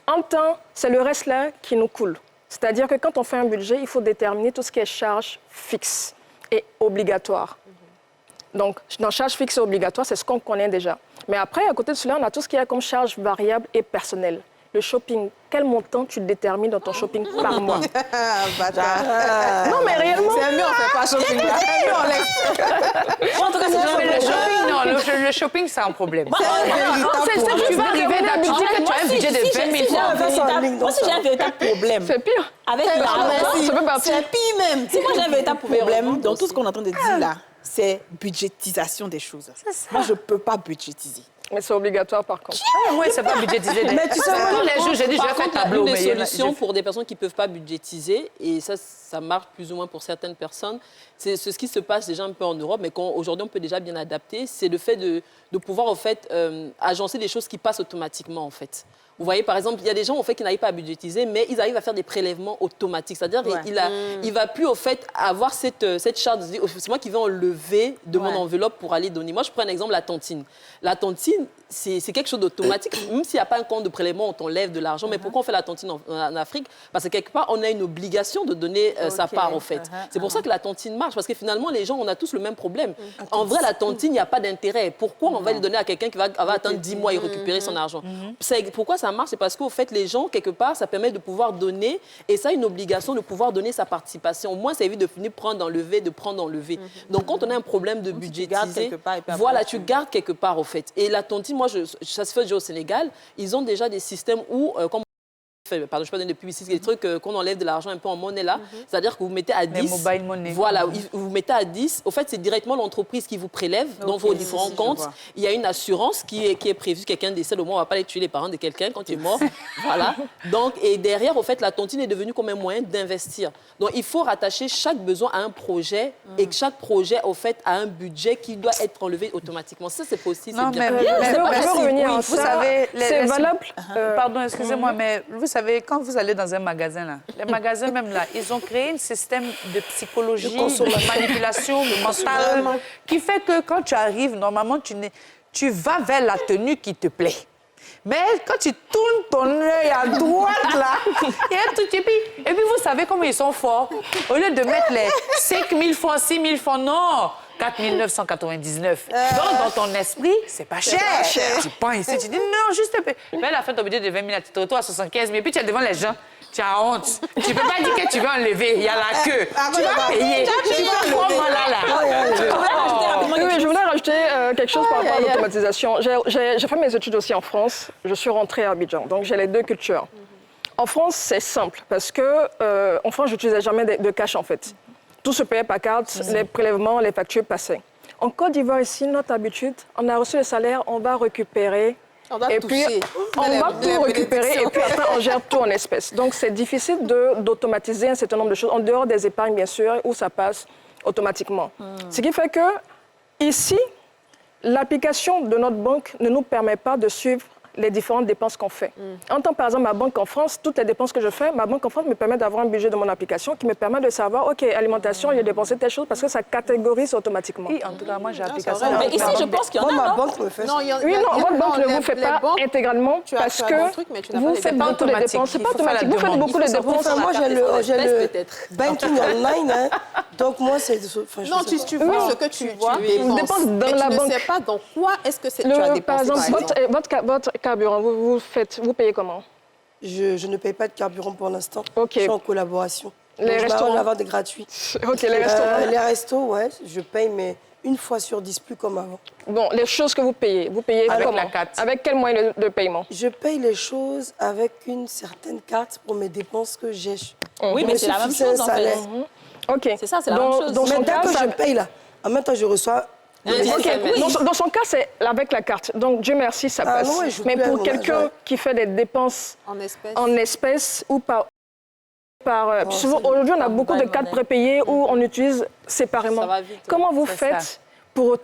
En même temps, c'est le reste, là, qui nous coule. C'est-à-dire que quand on fait un budget, il faut déterminer tout ce qui est charge fixe et obligatoire. Donc, dans charge fixe et obligatoire, c'est ce qu'on connaît déjà. Mais après, à côté de cela, on a tout ce qu'il y a comme charge variable et personnelle. Le shopping, quel montant tu détermines dans ton shopping par mois? Non, mais réellement. C'est mieux, on ne fait pas shopping. En tout cas, le shopping, c'est un problème. Tu vas arriver tu dis que tu as un budget de 20 000 francs. Moi, si j'ai un véritable problème. C'est pire. Avec l'argent, c'est pire même. Si moi j'ai un véritable problème dans tout ce qu'on est en train de dire là, c'est budgétisation des choses. Moi, je ne peux pas budgétiser. Mais c'est obligatoire, par contre. Moi, c'est pas budgétisé. Mais tu sais, tous les jours, j'ai dit, je vais Par faire contre, tableau. une des solutions pour des personnes qui ne peuvent pas budgétiser, et ça marche plus ou moins pour certaines personnes, c'est ce qui se passe déjà un peu en Europe, mais qu'aujourd'hui on peut déjà bien adapter, c'est le fait de pouvoir en fait agencer des choses qui passent automatiquement en fait. Vous voyez, par exemple, il y a des gens au fait qui n'arrivent pas à budgétiser, mais ils arrivent à faire des prélèvements automatiques. C'est-à-dire qu'il ne va plus au fait avoir cette charge de dire, c'est moi qui vais enlever de mon enveloppe pour aller donner. Moi, je prends un exemple, la tontine. La tontine, c'est quelque chose d'automatique. Même s'il n'y a pas un compte de prélèvement, on t'enlève de l'argent. Mais pourquoi on fait la tontine en Afrique? Parce que quelque part, on a une obligation de donner sa part, en fait. C'est pour ça que la tontine marche. Parce que finalement, les gens, on a tous le même problème. En vrai, la tontine, il n'y a pas d'intérêt. Pourquoi on va le donner à quelqu'un qui va attendre 10 mois et récupérer son argent? Pourquoi ça marche? C'est parce qu'au fait, les gens, quelque part, ça permet de pouvoir donner. Et ça, une obligation de pouvoir donner sa participation. Au moins, ça évite de finir prendre, enlever, de prendre, enlever. Donc, quand on a un problème de budgétiser, voilà, tu gardes quelque part, au fait. Et la tontine, moi, ça se fait déjà au Sénégal. Ils ont déjà des systèmes où, comme pardon, je peux donner des publicités, des trucs qu'on enlève de l'argent un peu en monnaie là. C'est-à-dire que vous mettez à 10. Les mobile money. Voilà, vous mettez à 10. Au fait, c'est directement l'entreprise qui vous prélève dans vos différents comptes. Il y a une assurance qui est prévue. Quelqu'un décède, au moins, on ne va pas aller tuer les parents de quelqu'un quand il est mort. Voilà. Donc, et derrière, au fait, la tontine est devenue comme un moyen d'investir. Donc, il faut rattacher chaque besoin à un projet et que chaque projet, au fait, a un budget qui doit être enlevé automatiquement. Ça, c'est possible. Non, mais vous savez, c'est valable. Pardon, excusez-moi, mais vous savez, quand vous allez dans un magasin, là, les magasins même là, ils ont créé un système de psychologie, de manipulation, de mental, qui fait que quand tu arrives, normalement, tu vas vers la tenue qui te plaît. Mais quand tu tournes ton œil à droite, là, il y a un truc, et puis vous savez comment ils sont forts. Au lieu de mettre les 5 000 francs, 6 000 francs, non, 4 999. Donc, dans ton esprit, c'est pas cher. Tu penses ici, tu dis non, juste un peu. Mais à la fin, ton budget de 20 000, tu te retrouves à 75 000. Puis tu es devant les gens, tu as honte. Tu peux pas dire que tu vas enlever, il y a la queue. Tu vas payer. Tu vas prendre là. Oui, je voulais rajouter quelque chose par rapport à l'automatisation. J'ai fait mes études aussi en France. Je suis rentrée à Abidjan, donc j'ai les deux cultures. En France, c'est simple parce que en France, je n'utilisais jamais de cash en fait. Tout se payait par carte, les prélèvements, les factures passaient. En Côte d'Ivoire, ici, notre habitude, on a reçu le salaire, on va récupérer. On va et toucher. puis, on va tout récupérer et puis après, on gère tout en espèces. Donc, c'est difficile d'automatiser un certain nombre de choses, en dehors des épargnes, bien sûr, où ça passe automatiquement. Ce qui fait que, ici, l'application de notre banque ne nous permet pas de suivre les différentes dépenses qu'on fait. En tant, par exemple, ma banque en France, toutes les dépenses que je fais, ma banque en France me permet d'avoir un budget de mon application qui me permet de savoir, OK, alimentation, j'ai dépensé telle chose parce que ça catégorise automatiquement. Oui, en tout cas, moi, j'ai l'application. Mais ici, je pense qu'il y en a, ma non? banque me fait ça. Oui, non, votre banque ne vous fait pas intégralement parce que vous faites beaucoup de dépenses. C'est pas automatique, vous faites beaucoup de dépenses. Moi, j'ai le banking online, hein. Donc moi, c'est... Non, tu vois ce que tu dépenses, dans mais la tu banque. ne sais pas dans quoi est-ce que tu as dépensé. Par exemple, votre carburant, vous payez comment? Je ne paye pas de carburant pour l'instant. Ok. Je suis en collaboration. Les restaurants? Je vais avoir des gratuits. Ok, les restaurants. Les restos, ouais, je paye, mais une fois sur 10, plus comme avant. Bon, les choses que vous payez Avec comment? la carte. Avec quel moyen de paiement? Je paye les choses avec une certaine carte pour mes dépenses que j'ai. Oui, mais c'est la même chose, en fait. Ok. C'est ça, c'est la même chose. Dans son Mais dès cas, que ça... je paye, là, en même temps, je reçois... Ok, dans son cas, c'est avec la carte. Donc, Dieu merci, ça passe. non, ouais, je Mais plaide, pour moi, quelqu'un ouais. qui fait des dépenses en espèces. en espèces ou souvent, aujourd'hui, on a beaucoup de cartes prépayées où on utilise séparément. Ça va vite. Comment vous C'est faites ça. pour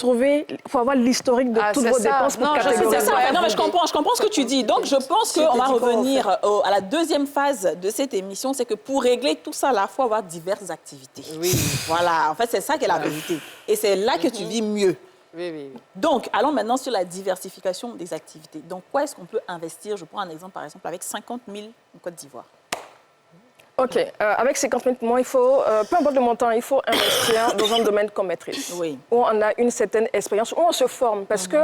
avoir l'historique de toutes c'est vos ça. dépenses pour Non, je sais, catégoriser? C'est ça, non, mais je comprends ce que tu dis. Donc, je pense qu'on va dit quoi, revenir à la deuxième phase de cette émission, c'est que pour régler tout ça, il faut avoir diverses activités. Oui. Voilà, en fait, c'est ça qui est la vérité. Et c'est là que tu vis mieux. Oui. Donc, allons maintenant sur la diversification des activités. Donc, quoi est-ce qu'on peut investir? Je prends un exemple, par exemple, avec 50 000 en Côte d'Ivoire. OK. Avec 50 000, moi, il faut, peu importe le montant, il faut investir dans un domaine qu'on maîtrise. Oui. Où on a une certaine expérience, où on se forme. Parce que,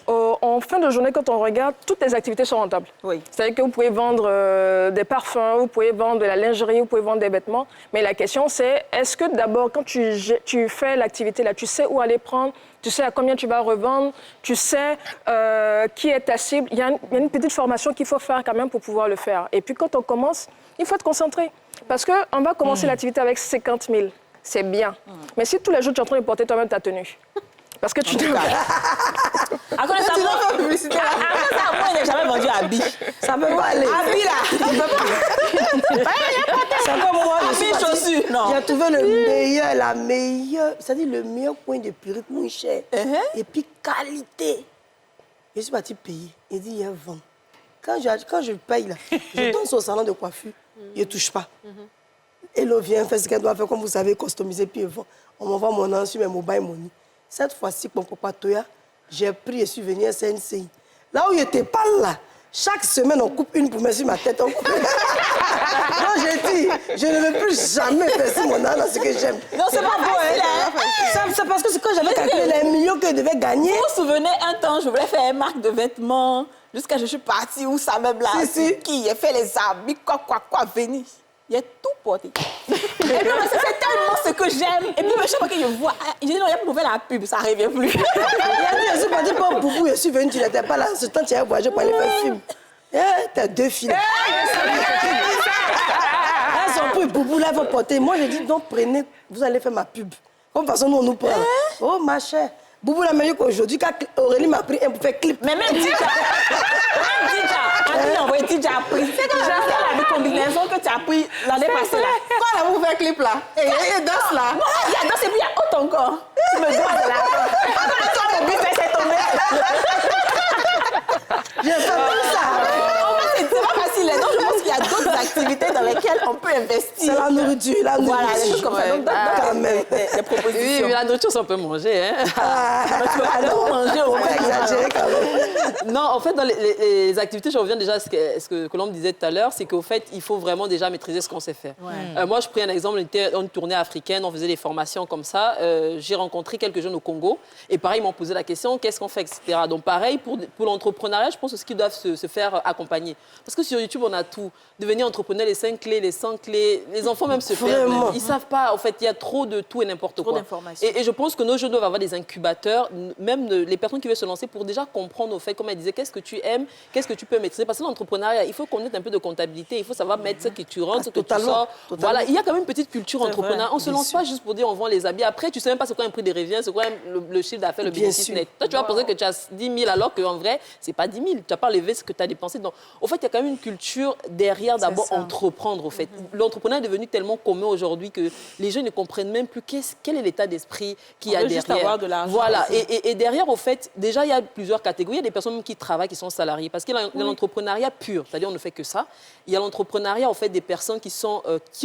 en fin de journée, quand on regarde, toutes les activités sont rentables. Oui. C'est-à-dire que vous pouvez vendre des parfums, vous pouvez vendre de la lingerie, vous pouvez vendre des vêtements. Mais la question, c'est, est-ce que d'abord, quand tu fais l'activité là, tu sais où aller prendre, tu sais à combien tu vas revendre, tu sais qui est ta cible. Il y a une petite formation qu'il faut faire quand même pour pouvoir le faire. Et puis quand on commence, il faut être concentré. Parce qu'on va commencer l'activité avec 50 000. C'est bien. Mais si tous les jours, tu es en train de porter toi-même ta tenue, parce que tu... À quoi ça va publicité? Moi, il n'est jamais vendu à Abi. Ça peut pas aller. Abi, là, il peut pas. C'est comme moi, Abi, chaussures, non. J'ai trouvé le meilleur, la meilleure, c'est-à-dire le meilleur point de perruque moins cher. Et puis qualité. Je suis partie payer. Il dit, il y a 20. Quand je paye, là, je donne au salon de coiffure. Il ne touche pas. Et l'eau vient faire ce qu'elle doit faire, comme vous savez, customiser, puis on m'envoie mon nom sur mes mobile money. Cette fois-ci, mon papa Toya, j'ai pris et suis venu à CNCI. Là où il n'était pas là, chaque semaine, on coupe une pour mettre sur ma tête. Moi, j'ai dit, je ne veux plus jamais faire mon âme dans ce que j'aime. Non, c'est pas facile, hein. C'est parce que c'est quand j'avais calculé les millions que je devais gagner. Vous vous souvenez, un temps, je voulais faire une marque de vêtements, jusqu'à je suis partie où ça même là, Si. qui a fait les habits, quoi, venir. Il a tout porté. Et puis, c'est tellement ce que j'aime. Et puis, chaque fois que je vois, je dis non, il y a pour faire la pub, ça ne revient plus. Il a dit, je suis partie pour Boubou, je suis venue, tu n'étais pas là. Ce temps, tu as voyagé pour aller faire un film. T'as deux filles. Elles sont pour Boubou, là, elles vont porter. Moi, je dis, donc, prenez, vous allez faire ma pub. Comme façon, nous, on nous prend. Oh, ma chère. Boubou l'a meilleure qu'aujourd'hui, quand Aurélie m'a pris un pour faire clip. Mais même Dija, Andy a envoyé Dija a pris. C'est comme la combinaison que tu as pris l'année passée là. Quand elle vous fait clip là, et danse là. Non, il y a danse et puis il y a haute encore. Tu me dois de la quand le but c'est tombé. J'ai fait tout ça. C'est pas facile. Donc je pense qu'il y a d'autres activités dans lesquelles on peut investir. C'est la nourriture, la nourriture. Voilà, des choses comme ça. Donc, quand même. des propositions. Oui, mais la nourriture, ça on peut manger. Hein. Tu vas aller manger au On moins. va exagérer quand même. Non, en fait, dans les activités, je reviens déjà à ce que Colombe disait tout à l'heure, c'est qu'au fait, il faut vraiment déjà maîtriser ce qu'on sait faire. Moi, je prends un exemple, on était dans une tournée africaine, on faisait des formations comme ça. J'ai rencontré quelques jeunes au Congo et pareil, ils m'ont posé la question, qu'est-ce qu'on fait, etc. Donc pareil, pour l'entrepreneuriat, je pense aussi qu'ils doivent se faire accompagner. Parce que sur YouTube, on a tout. Devenir entrepreneur, les 5 clés, les 100 clés, les enfants même se perdent. Ils ne savent pas, en fait, il y a trop de tout et n'importe quoi. d'informations. Et je pense que nos jeunes doivent avoir des incubateurs, même les personnes qui veulent se lancer, pour déjà comprendre au fait comme elle disait, qu'est-ce que tu aimes, qu'est-ce que tu peux maîtriser. Parce que l'entrepreneuriat, il faut connaître un peu de comptabilité, il faut savoir mettre ce que tu rentres, ce que tu sors. Voilà, il y a quand même une petite culture entrepreneuriale. On ne se lance pas juste pour dire on vend les habits. Après, tu ne sais même pas c'est quoi un prix de revient, c'est quoi le chiffre d'affaires, le bénéfice net. Toi, tu vas penser que tu as 10 000 alors qu'en vrai, ce n'est pas 10 000. Tu n'as pas levé ce que tu as dépensé. Donc, au fait, il y a quand même une culture derrière d'abord entreprendre. Au fait. L'entrepreneuriat est devenu tellement commun aujourd'hui que les gens ne comprennent même plus quel est l'état d'esprit qu'il y a derrière. Juste avoir de l'argent. Voilà. Et derrière, au fait, déjà, il y a plusieurs catégories. Il y a des personnes qui travaillent, qui sont salariées. Parce qu'il y a l'entrepreneuriat pur, c'est-à-dire on ne fait que ça. Il y a l'entrepreneuriat, en fait, des personnes qui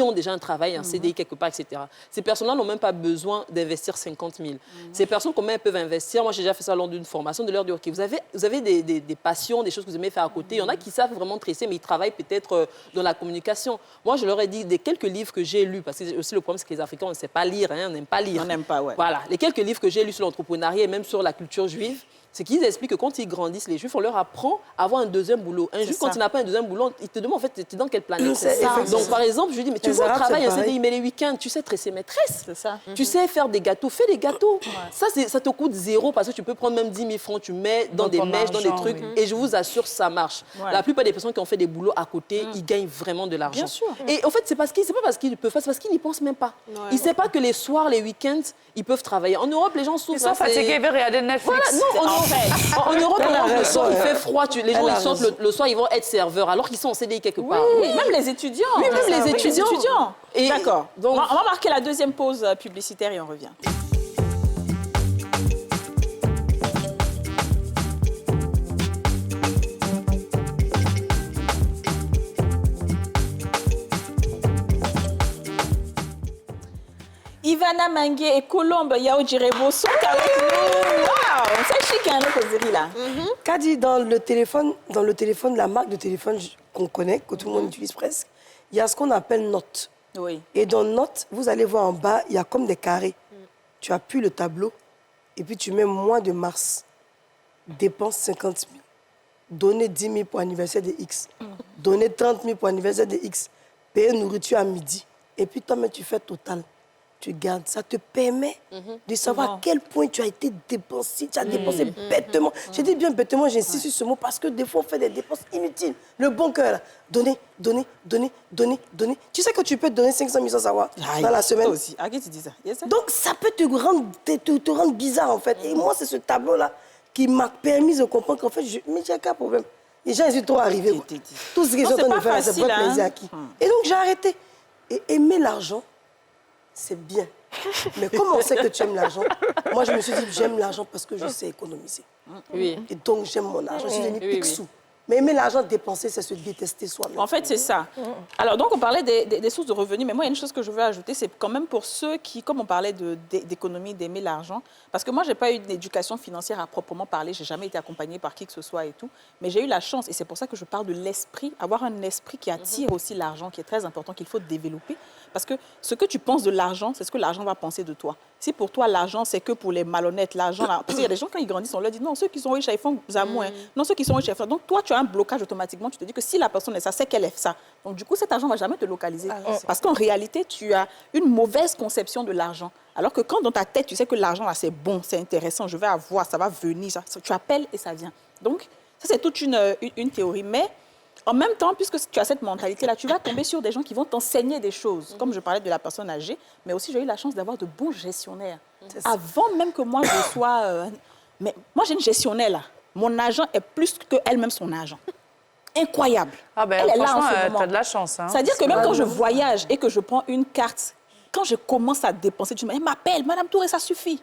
ont déjà un travail, un CDI quelque part, etc. Ces personnes-là n'ont même pas besoin d'investir 50 000. Ces personnes, comment elles peuvent investir? Moi, j'ai déjà fait ça lors d'une formation, de leur dire, OK, vous avez des passions, des choses que vous aimez faire à côté. Il y en a qui savent vraiment tresser, mais ils travaillent peut-être dans la communication. Moi, je leur ai dit des quelques livres que j'ai lus, parce que aussi le problème, c'est que les Africains, on ne sait pas lire, on n'aime pas lire. On n'aime pas, ouais. Voilà, les quelques livres que j'ai lus sur l'entrepreneuriat et même sur la culture juive, c'est qu'ils expliquent que quand ils grandissent, les Juifs, on leur apprend à avoir un deuxième boulot. Un Juif, quand il n'a pas un deuxième boulot, il te demande, en fait, tu es dans quelle planète? Donc, par exemple, je lui dis, mais tu veux travailler un CDI, mais les week-ends, tu sais tresser maîtresse. C'est ça. Tu sais faire des gâteaux, fais des gâteaux. Ouais. Ça te coûte zéro parce que tu peux prendre même 10 000 francs, tu mets dans des mèches, dans des trucs, et je vous assure, ça marche. Ouais. La plupart des personnes qui ont fait des boulots à côté, ils gagnent vraiment de l'argent. Bien sûr. Et en fait, c'est pas parce qu'ils peuvent faire, c'est parce qu'ils n'y pensent même pas. Ouais, ils ne savent pas que les soirs, les week-ends, ils peuvent travailler. En Europe, les gens souffrent. Ils sont fatigués, ils veulent regarder Netflix. Voilà, non, en Europe, le soir, il fait froid. Les gens, ils sortent le soir, ils vont être serveurs, alors qu'ils sont en CDI quelque part. Oui, même les étudiants. Oui, même les étudiants. D'accord. Donc, on va marquer la deuxième pause publicitaire et on revient. Ivana Mangué et Colombe Yao Jirebo sont avec nous. Waouh, c'est chic, hein, le causerie là. Kadi, dans le téléphone, la marque de téléphone qu'on connaît, que tout le monde utilise presque, il y a ce qu'on appelle note. Oui. Et dans note, vous allez voir en bas, il y a comme des carrés. Tu appuies le tableau et puis tu mets mois de mars. Dépense 50 000. Donner 10 000 pour anniversaire de X. Donner 30 000 pour anniversaire de X. Payer nourriture à midi. Et puis toi, tu fais total. Tu gardes, ça te permet de savoir à quel point tu as été dépensé. Tu as dépensé bêtement. Je dis bien bêtement, j'insiste sur ce mot parce que des fois, on fait des dépenses inutiles. Le bon cœur, là. Donner. Tu sais que tu peux te donner 500 000 sans savoir dans la semaine. Toi aussi. À qui tu dis ça? Yes, donc, ça peut te rendre bizarre, en fait. Et moi, c'est ce tableau-là qui m'a permis de comprendre qu'en fait, mais j'ai qu'un problème. Les gens, ils sont trop arrivés. Tout ce qu'ils sont en train de faire, c'est pas plaisir à qui. Et donc, j'ai arrêté. Et aimer l'argent, c'est bien. Mais comment on sait que tu aimes l'argent? Moi, je me suis dit, j'aime l'argent parce que je sais économiser. Oui. Et donc, j'aime mon argent. Je suis devenue picsou. Mais aimer l'argent, dépenser, c'est se détester soi-même. En fait, c'est ça. Alors, donc, on parlait des sources de revenus, mais moi, il y a une chose que je veux ajouter, c'est quand même pour ceux qui, comme on parlait d'économie, d'aimer l'argent, parce que moi, je n'ai pas eu d'éducation financière à proprement parler, je n'ai jamais été accompagnée par qui que ce soit et tout, mais j'ai eu la chance, et c'est pour ça que je parle de l'esprit, avoir un esprit qui attire aussi l'argent, qui est très important, qu'il faut développer, parce que ce que tu penses de l'argent, c'est ce que l'argent va penser de toi. Si pour toi, l'argent, c'est que pour les malhonnêtes, l'argent... Parce qu'il y a des gens, quand ils grandissent, on leur dit, non, ceux qui sont riches, ils font à moins. Non, ceux qui sont riches, ils font... Donc, toi, tu as un blocage automatiquement. Tu te dis que si la personne est ça, c'est qu'elle est ça. Donc, du coup, cet argent ne va jamais te localiser. Parce qu'en réalité, tu as une mauvaise conception de l'argent. Alors que quand dans ta tête, tu sais que l'argent, là, c'est bon, c'est intéressant, je vais avoir, ça va venir, ça, tu appelles et ça vient. Donc, ça, c'est toute une théorie. Mais... en même temps, puisque tu as cette mentalité-là, tu vas tomber sur des gens qui vont t'enseigner des choses. Comme je parlais de la personne âgée, mais aussi j'ai eu la chance d'avoir de bons gestionnaires. Avant même que moi, je sois... mais moi, j'ai une gestionnaire, là. Mon agent est plus qu'elle-même son agent. Incroyable. Ah ben, elle est franchement, là en ce moment. T'as de la chance. Hein. C'est-à-dire que même quand je voyage et que je prends une carte, quand je commence à dépenser, tu me dis, elle m'appelle, Madame Touré, ça suffit.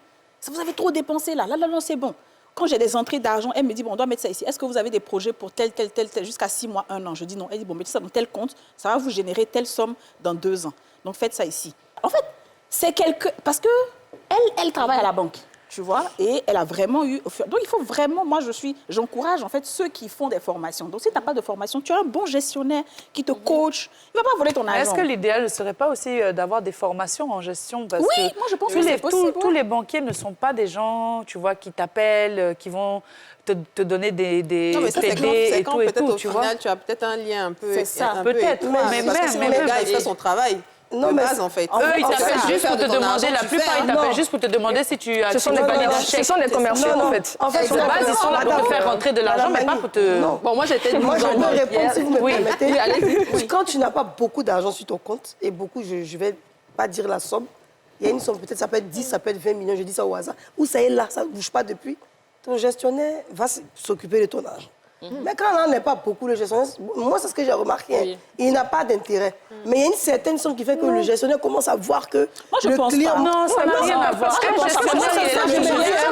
Vous avez trop dépensé, là. Là, c'est bon. Quand j'ai des entrées d'argent, elle me dit, bon, on doit mettre ça ici. Est-ce que vous avez des projets pour tel, jusqu'à 6 mois, 1 an? Je dis non. Elle dit, bon, mettez ça dans tel compte, ça va vous générer telle somme dans 2 ans. Donc, faites ça ici. En fait, c'est parce que elle travaille à la banque, tu vois, et elle a vraiment eu... Donc, il faut vraiment, moi, j'encourage, en fait, ceux qui font des formations. Donc, si tu n'as pas de formation, tu as un bon gestionnaire qui te coach. Il ne va pas voler ton argent. Est-ce que l'idéal ne serait pas aussi d'avoir des formations en gestion? Parce oui, que moi, je pense que c'est possible. Tous les banquiers ne sont pas des gens, tu vois, qui t'appellent, qui vont te donner des PD et tout, tu vois. Tu as peut-être un lien un peu... C'est ça, peut-être. Mais même les gars, ils font son travail. de base, en fait. Eux, ils t'appellent juste pour te demander, la plupart, ils t'appellent juste pour te demander si tu as... Ce sont des commerciaux, en fait. En fait, de base, ils sont là pour te faire rentrer de l'argent, mais pas pour te... Bon, moi, j'étais... Moi, je peux répondre, si vous me permettez. Oui, allez-y. Quand tu n'as pas beaucoup d'argent sur ton compte, et beaucoup, je ne vais pas dire la somme, il y a une somme, peut-être ça peut être 10, ça peut être 20 millions, je dis ça au hasard, ou ça est là, ça ne bouge pas depuis, ton gestionnaire va s'occuper de ton argent. Mais quand on n'en est pas beaucoup, le gestionnaire, moi c'est ce que j'ai remarqué, il n'a pas d'intérêt. Mais il y a une certaine somme qui fait que le gestionnaire commence à voir que moi, je pense client... pas. Non, ça n'a rien à voir.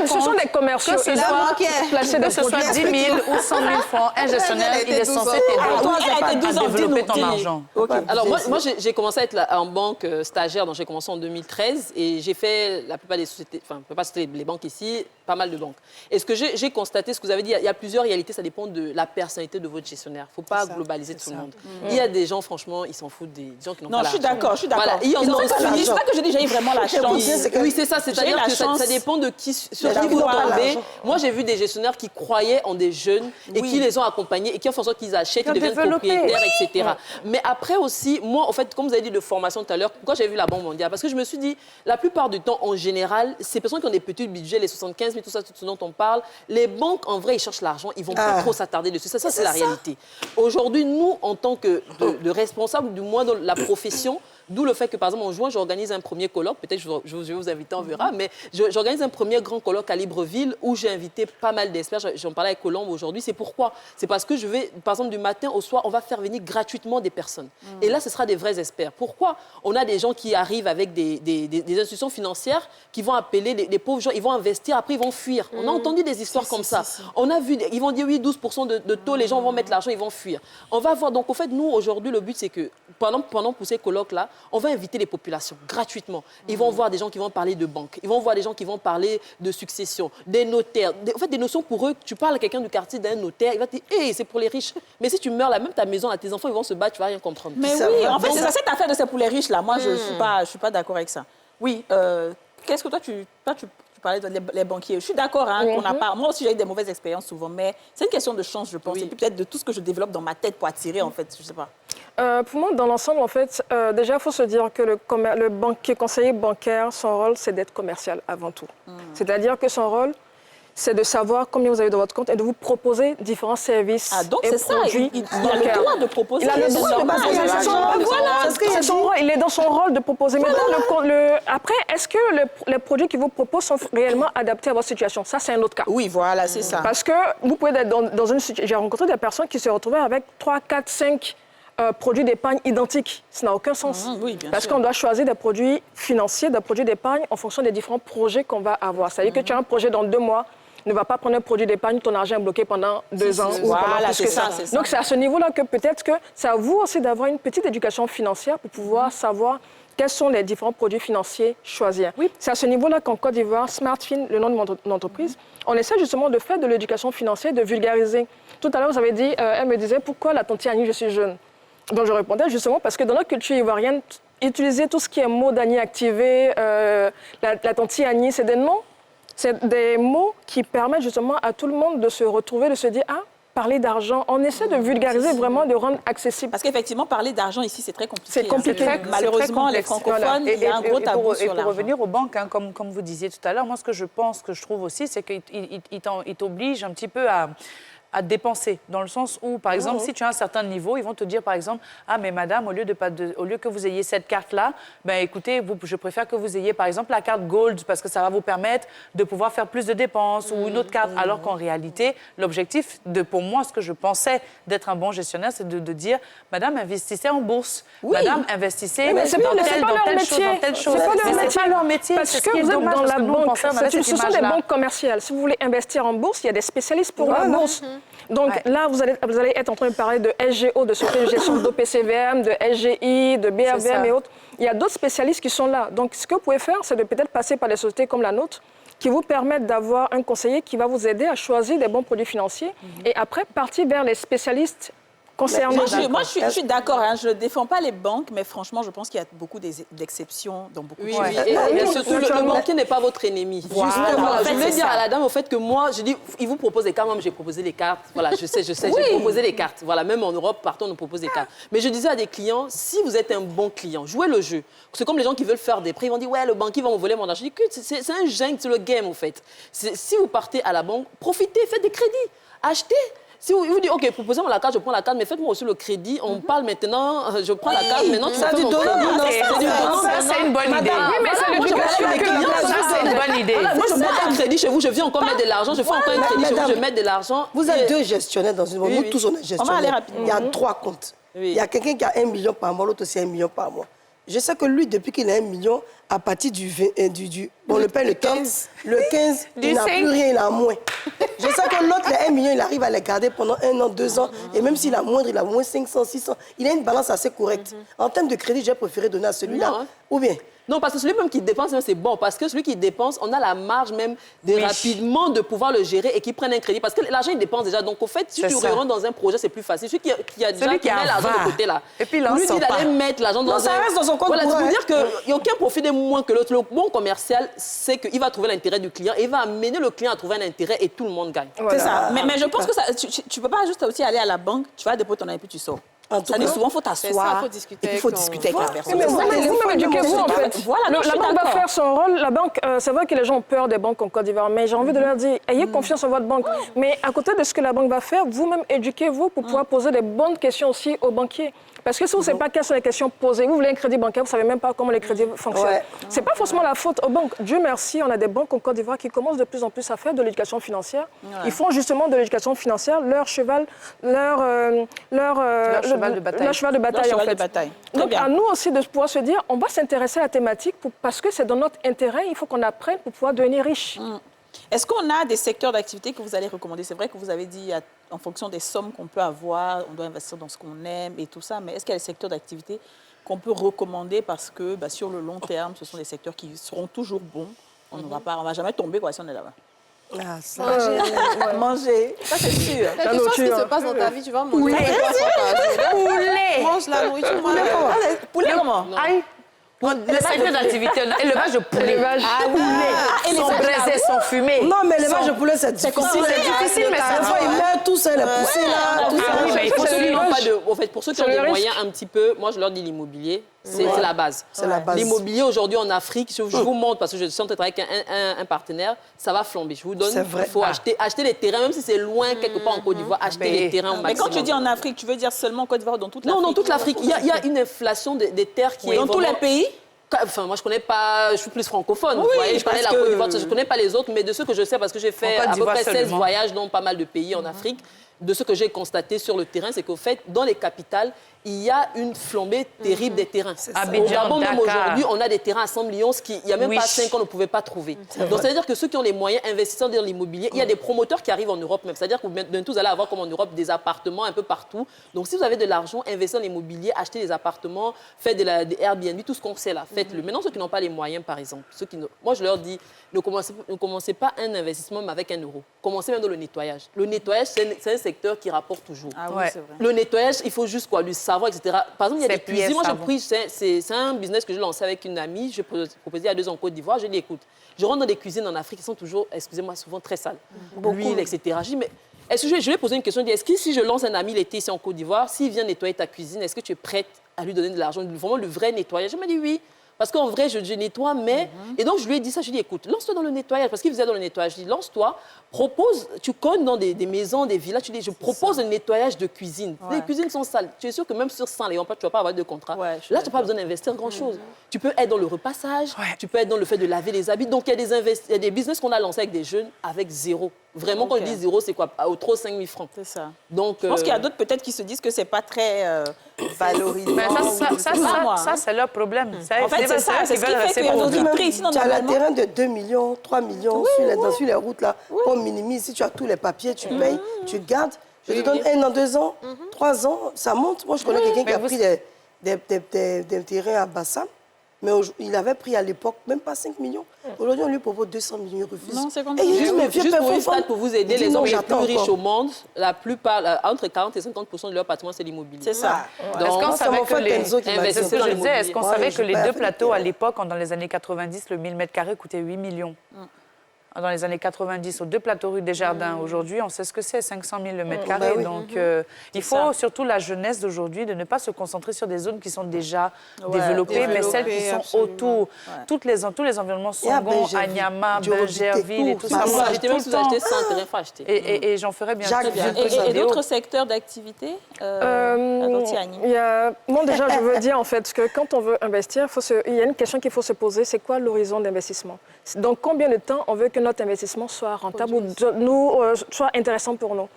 Ce sont des commerciaux. Que ce soit 10 000 ou 100 000 francs, un gestionnaire, il est censé t'aider à développer ton argent. Alors moi j'ai commencé à être en banque stagiaire, donc j'ai commencé en 2013 et j'ai fait la plupart des sociétés, enfin, je ne peux pas citer les banques ici, pas mal de banques. Et ce que j'ai constaté, ce que vous avez dit, il y a plusieurs réalités, ça dépend de la personnalité de votre gestionnaire. Il ne faut pas globaliser tout le monde. Il y a des gens, franchement, ils s'en foutent des gens qui n'ont pas l'argent. Non, je suis d'accord. Voilà. Ils n'ont pas l'argent. C'est pas que je dis j'ai eu vraiment la chance. Oui, c'est ça. C'est-à-dire que ça dépend de sur qui vous tombez. Moi, j'ai vu des gestionnaires qui croyaient en des jeunes et qui les ont accompagnés et qui ont fait en sorte qu'ils achètent, qu'ils deviennent propriétaires, etc. Mais après aussi, moi, en fait, comme vous avez dit de formation tout à l'heure, quand j'ai vu la Banque mondiale, parce que je me suis dit, la plupart du temps, en général, ces personnes qui ont des petits budgets, les 75 000, tout ça, tout ce dont on parle, les banques, en vrai, ils cherchent l'argent, ils vont pas trop s'attarder dessus. Ça, c'est la réalité. Aujourd'hui, nous, en tant que de responsables, du moins dans la profession, d'où le fait que, par exemple, en juin, j'organise un premier colloque. Peut-être je vais vous inviter, on verra. Mais j'organise un premier grand colloque à Libreville où j'ai invité pas mal d'experts. J'en parlais avec Colombe aujourd'hui. C'est pourquoi? C'est parce que je vais, par exemple, du matin au soir, on va faire venir gratuitement des personnes. Et là, ce sera des vrais experts. Pourquoi? On a des gens qui arrivent avec des institutions financières qui vont appeler les pauvres gens. Ils vont investir, après, ils vont fuir. On a entendu des histoires comme ça. On a vu, ils vont dire oui, 12% de taux, les gens vont mettre l'argent, ils vont fuir. On va voir. Donc, au fait, nous, aujourd'hui, le but, c'est que pendant ces colloques-là, on va inviter les populations gratuitement. Ils vont voir des gens qui vont parler de banque. Ils vont voir des gens qui vont parler de succession, des notaires. En fait, des notions pour eux. Tu parles à quelqu'un du quartier d'un notaire, il va te dire hey, c'est pour les riches. Mais si tu meurs là, même ta maison, là, tes enfants, ils vont se battre, tu vas rien comprendre. Mais oui, en fait, c'est cette affaire de c'est pour les riches là. Moi, je suis pas d'accord avec ça. Oui, qu'est-ce que toi tu parlais des banquiers. Je suis d'accord qu'on n'a pas... Moi aussi, j'ai eu des mauvaises expériences souvent, mais c'est une question de chance, je pense. Et puis peut-être de tout ce que je développe dans ma tête pour attirer, en fait, je sais pas. Pour moi, dans l'ensemble, en fait, déjà, il faut se dire que le conseiller bancaire, son rôle, c'est d'être commercial avant tout. C'est-à-dire que son rôle, c'est de savoir combien vous avez dans votre compte et de vous proposer différents services et produits il a le droit de proposer. Il a le droit de proposer. C'est son rôle. Il est dans son rôle de proposer. Maintenant, après, est-ce que les produits qu'il vous propose sont réellement adaptés à votre situation? Ça, c'est un autre cas. Oui, voilà, c'est ça. Parce que vous pouvez être dans une situation... J'ai rencontré des personnes qui se retrouvaient avec 3, 4, 5 produits d'épargne identiques. Ça n'a aucun sens. Oui, parce qu'on doit choisir des produits financiers, des produits d'épargne en fonction des différents projets qu'on va avoir. C'est-à-dire que tu as un projet dans 2 mois, ne va pas prendre un produit d'épargne, ton argent est bloqué pendant 2 ans ou pendant plus que ça. Donc c'est à ce niveau-là que peut-être que c'est à vous aussi d'avoir une petite éducation financière pour pouvoir savoir quels sont les différents produits financiers choisir. Oui. C'est à ce niveau-là qu'en Côte d'Ivoire, SmartFin, le nom de mon entreprise, on essaie justement de faire de l'éducation financière, de vulgariser. Tout à l'heure, vous avez dit, elle me disait, pourquoi la tante Annie, je suis jeune? Donc je répondais justement parce que dans notre culture ivoirienne, utiliser tout ce qui est mot d'Annie activé, la tante Annie, c'est des noms. C'est des mots qui permettent justement à tout le monde de se retrouver, de se dire « Ah, parler d'argent ». On essaie de vulgariser vraiment, de rendre accessible. Parce qu'effectivement, parler d'argent ici, c'est très compliqué. C'est compliqué. Malheureusement, les francophones, il y a un gros tabou sur l'argent. Et pour revenir aux banques, comme vous disiez tout à l'heure, moi, ce que je pense, que je trouve aussi, c'est qu'ils t'obligent un petit peu à dépenser, dans le sens où, par exemple, si tu as un certain niveau, ils vont te dire, par exemple, « Ah, mais madame, au lieu que vous ayez cette carte-là, ben, écoutez, je préfère que vous ayez, par exemple, la carte Gold, parce que ça va vous permettre de pouvoir faire plus de dépenses, ou une autre carte. » Alors qu'en réalité, l'objectif, pour moi, ce que je pensais d'être un bon gestionnaire, c'est de dire, « Madame, investissez en bourse. Madame, investissez dans telle chose. » Mais c'est pas leur métier. Parce que vous êtes dans la banque. Ce sont des banques commerciales. Si vous voulez investir en bourse, il y a des spécialistes pour la bourse. Donc là, vous allez être en train de parler de SGO, de société de gestion d'OPCVM, de SGI, de BRVM et autres. Il y a d'autres spécialistes qui sont là. Donc ce que vous pouvez faire, c'est de peut-être passer par des sociétés comme la nôtre qui vous permettent d'avoir un conseiller qui va vous aider à choisir des bons produits financiers et après partir vers les spécialistes concernant... Moi, je suis d'accord, hein, je ne défends pas les banques, mais franchement, je pense qu'il y a beaucoup d'exceptions dans beaucoup de Oui, pays. et surtout, le banquier n'est pas votre ennemi. Voilà. Justement, En fait, je voulais c'est dire ça. à la dame, au fait que moi, je dis, il vous propose des cartes, moi, j'ai proposé les cartes. Voilà, je sais, j'ai proposé les cartes. Voilà, même en Europe, partout, on nous propose des cartes. Mais je disais à des clients, si vous êtes un bon client, jouez le jeu. C'est comme les gens qui veulent faire des prêts, ils vont dire, ouais, le banquier va me voler mon argent. Je dis, c'est un jungle, c'est le game, en fait. Si vous partez à la banque, profitez, faites des crédits, achetez. Si vous dites, OK, proposez-moi la carte, je prends la carte, mais faites-moi aussi le crédit. On parle maintenant, je prends la carte, maintenant tu fais mon crédit. Ça, c'est une bonne idée. Oui, mais c'est l'éducation Ça, c'est une bonne idée. Moi, je mets un crédit chez vous, je viens encore mettre de l'argent, je fais encore un crédit chez vous, je mets de l'argent. Vous êtes deux gestionnaires dans une banque. Oui, Nous oui. tous, on est On gestionnaires. va aller rapidement. Il y a 3 comptes. Oui. Il y a quelqu'un qui a 1 million par mois, l'autre aussi 1 million par mois. Je sais que lui, depuis qu'il a 1 million, à partir on le paye le 15, il n'a plus rien, il a moins. Je sais que l'autre, il a 1 million, il arrive à les garder pendant 1 an, 2 ans. Et même s'il a moindre, il a moins 500, 600. Il a une balance assez correcte. En termes de crédit, j'ai préféré donner à celui-là. Non, hein. Ou bien Non, parce que celui même qui dépense, c'est bon. Parce que celui qui dépense, on a la marge même de rapidement de pouvoir le gérer et qui prenne un crédit. Parce que l'argent, il dépense déjà. Donc, au fait, si tu rentres dans un projet, c'est plus facile. Celui qui a déjà mis l'argent de côté, là. Et puis, lui, il allait mettre l'argent dans ça reste dans son compte. Voilà, c'est pour courant, dire qu'il n'y a aucun profit de moins que l'autre. Le bon commercial, c'est qu'il va trouver l'intérêt du client et il va amener le client à trouver un intérêt et tout le monde gagne. C'est ça. Mais je pense que tu peux pas juste aussi aller à la banque, tu vas déposer ton argent et puis tu sors. Ça dit souvent, il faut t'asseoir. faut discuter Et puis, il faut discuter avec la personne. Mais vous-même éduquez-vous, en fait. Voilà, non, je La suis banque va d'accord. faire son rôle. La banque, c'est vrai que les gens ont peur des banques en Côte d'Ivoire, mais j'ai envie de leur dire, ayez confiance en votre banque. Mais à côté de ce que la banque va faire, vous-même éduquez-vous pour pouvoir poser des bonnes questions aussi aux banquiers. Parce que si vous ne savez pas quelles sont les questions posées, vous voulez un crédit bancaire, vous ne savez même pas comment les crédits fonctionnent. Ouais. Ce n'est pas forcément la faute aux banques. Dieu merci, on a des banques en Côte d'Ivoire qui commencent de plus en plus à faire de l'éducation financière. Ils font justement de l'éducation financière leur cheval, leur cheval de bataille. Leur cheval de bataille, Leur en cheval fait. de bataille. Très Donc, bien. à nous aussi de pouvoir se dire, on va s'intéresser à la thématique parce que c'est dans notre intérêt, il faut qu'on apprenne pour pouvoir devenir riche. Est-ce qu'on a des secteurs d'activité que vous allez recommander? C'est vrai que vous avez dit, en fonction des sommes qu'on peut avoir, on doit investir dans ce qu'on aime et tout ça, mais est-ce qu'il y a des secteurs d'activité qu'on peut recommander parce que sur le long terme, ce sont des secteurs qui seront toujours bons? On ne va jamais tomber si on est là-bas. Ah, ça. Manger, ça c'est sûr. Quelque chose qui se passe dans ta vie, tu vas manger. Poulet. Mange la nourriture, moi. Poulet comment? Aïe. Le secteur d'activité, élevage de poulet. Élevage. Poulet. Son braisé, son fumé. Non, mais l'élevage de poulet, c'est difficile. C'est difficile, mais ça Des fois, ils meurent tous, les poussées là. tout ça. oui, mais il faut Pour ceux qui celui-là. n'ont pas de, en fait, pour ceux qui ont C'est des le risque. moyens un petit peu, moi je leur dis l'immobilier, c'est la base. C'est la base. L'immobilier aujourd'hui en Afrique, je vous montre parce que je suis en train de travailler avec un partenaire, ça va flamber. Je vous donne, C'est vrai. il faut acheter les terrains, même si c'est loin quelque part en Côte d'Ivoire, acheter les terrains au Mais maximum. quand tu dis en Afrique, tu veux dire seulement en Côte d'Ivoire ou dans toute l'Afrique? Non, dans toute l'Afrique, il y a une inflation des terres qui est Dans tous les vraiment- pays? Enfin, moi, je connais pas, je suis plus francophone. Oui, vous voyez, je connais la parce que- Côte d'Ivoire, je connais pas les autres, mais de ceux que je sais, parce que j'ai fait En Côte à peu d'Ivoire près 16 seulement. voyages dans pas mal de pays en Afrique, de ce que j'ai constaté sur le terrain, c'est qu'au fait, dans les capitales, il y a une flambée terrible des terrains. Abidjan, Au Gabon, même Dakar. aujourd'hui, on a des terrains à 100 millions, ce qui, il n'y a même Oui. pas 5 ans, on ne pouvait pas trouver. Donc, ça veut dire que ceux qui ont les moyens investissent dans l'immobilier, il y a des promoteurs qui arrivent en Europe même. C'est-à-dire que bientôt, vous allez avoir comme en Europe des appartements un peu partout. Donc, si vous avez de l'argent, investissez dans l'immobilier, achetez des appartements, faites des Airbnb, tout ce qu'on sait là, faites-le. Maintenant, ceux qui n'ont pas les moyens, par exemple, moi, je leur dis, ne commencez pas un investissement même avec 1 euro. Commencez même dans le nettoyage. Le nettoyage, c'est un secteur qui rapporte toujours. Ah oui, Ouais. c'est vrai. Le nettoyage, il faut juste le savoir, etc. Par exemple, il y a C'est des cuisines. pièce Moi, j'ai savon. pris, c'est un business que j'ai lancé avec une amie. J'ai proposé il y a 2 ans en Côte d'Ivoire. Je lui ai dit, écoute, je rentre dans des cuisines en Afrique qui sont toujours, excusez-moi, souvent très sales. L'huile, etc. Je dis, mais est-ce que je lui ai posé une question, je lui ai dit, est-ce que si je lance un ami l'été ici en Côte d'Ivoire, s'il vient nettoyer ta cuisine, est-ce que tu es prête à lui donner de l'argent, vraiment le vrai nettoyage? Elle m'a dit oui. Parce qu'en vrai, je nettoie, mais... Et donc, je lui ai dit ça, je lui ai dit, écoute, lance-toi dans le nettoyage. Parce qu'il faisait dans le nettoyage. Je lui ai dit, lance-toi, propose, tu cognes dans des maisons, des villas, tu dis, je propose un nettoyage de cuisine. Ouais. Les cuisines sont sales. Tu es sûr que même sur 100 léons, tu ne vas pas avoir de contrat. Ouais, je suis Là, tu n'as pas besoin d'investir grand-chose. Tu peux être dans le repassage, tu peux être dans le fait de laver les habits. Donc, il y a des business qu'on a lancés avec des jeunes avec zéro. Vraiment, quand Ok. je dis zéro, c'est quoi? Au trop 5 000 francs. C'est ça. Donc, Je pense qu'il y a d'autres peut-être qui se disent que c'est pas très valorisant. Mais ou je sais pas, moi, ça, c'est leur problème. En fait, c'est ça. C'est ce qui fait qu'il y a pour d'autres prix ici, Tu as le normalement. terrain de 2 millions, 3 millions sur les routes là. On minimise. Si tu as tous les papiers, tu payes, tu gardes. Je te donne 1 an, 2 ans, 3 ans, ça monte. Moi, je connais quelqu'un qui a pris des terrains à Bassam. Mais il avait pris à l'époque même pas 5 millions. Aujourd'hui, on lui propose 200 millions, il refuse. Non, c'est comme Et ça. il dit, mais vieux Juste père, pour une faut stat, pour vous aider, les hommes les plus riches encore. au monde, la plupart, entre 40 et 50% de leur patrimoine, c'est l'immobilier. C'est ça. Est-ce qu'on savait que les... Kenzo qui m'a dit C'est ce que je disais. Est-ce qu'on Ouais, savait je que vais les pas deux faire plateaux, de à l'époque, dans les années 90, le 1000 mètres carrés coûtait 8 millions dans les années 90, aux deux plateaux rue Desjardins. Aujourd'hui, on sait ce que c'est, 500 000 le mètre carré. oui. Donc, il faut surtout la jeunesse d'aujourd'hui de ne pas se concentrer sur des zones qui sont déjà développées, mais celles qui sont autour. Tous les environnements sont bons, Anyama, Bergerville et tout ça. Même si vous achetez 100 terrains, il faut acheter. Et j'en ferai bien. Et d'autres secteurs d'activité Moi, déjà, je veux dire en fait que quand on veut investir, il y a une question qu'il faut se poser, c'est quoi l'horizon d'investissement? Donc, combien de temps on veut que notre investissement soit rentable ou soit intéressant pour nous?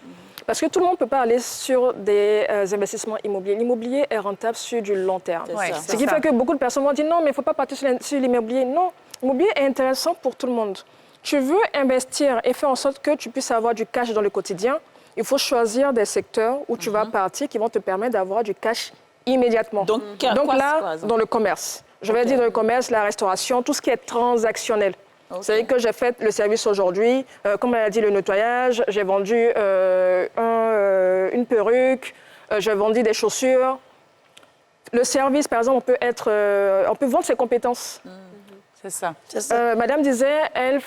Parce que tout le monde ne peut pas aller sur des investissements immobiliers. L'immobilier est rentable sur du long terme. Ce qui fait que beaucoup de personnes vont dire non, mais il ne faut pas partir sur l'immobilier. Non, l'immobilier est intéressant pour tout le monde. Tu veux investir et faire en sorte que tu puisses avoir du cash dans le quotidien, il faut choisir des secteurs où tu vas partir qui vont te permettre d'avoir du cash immédiatement. Donc là, dans le commerce. Je vais dire dans le commerce, la restauration, tout ce qui est transactionnel. Vous savez que j'ai fait le service aujourd'hui, comme elle a dit, le nettoyage, j'ai vendu une perruque, j'ai vendu des chaussures. Le service, par exemple, on peut vendre ses compétences. C'est ça. Madame disait, elle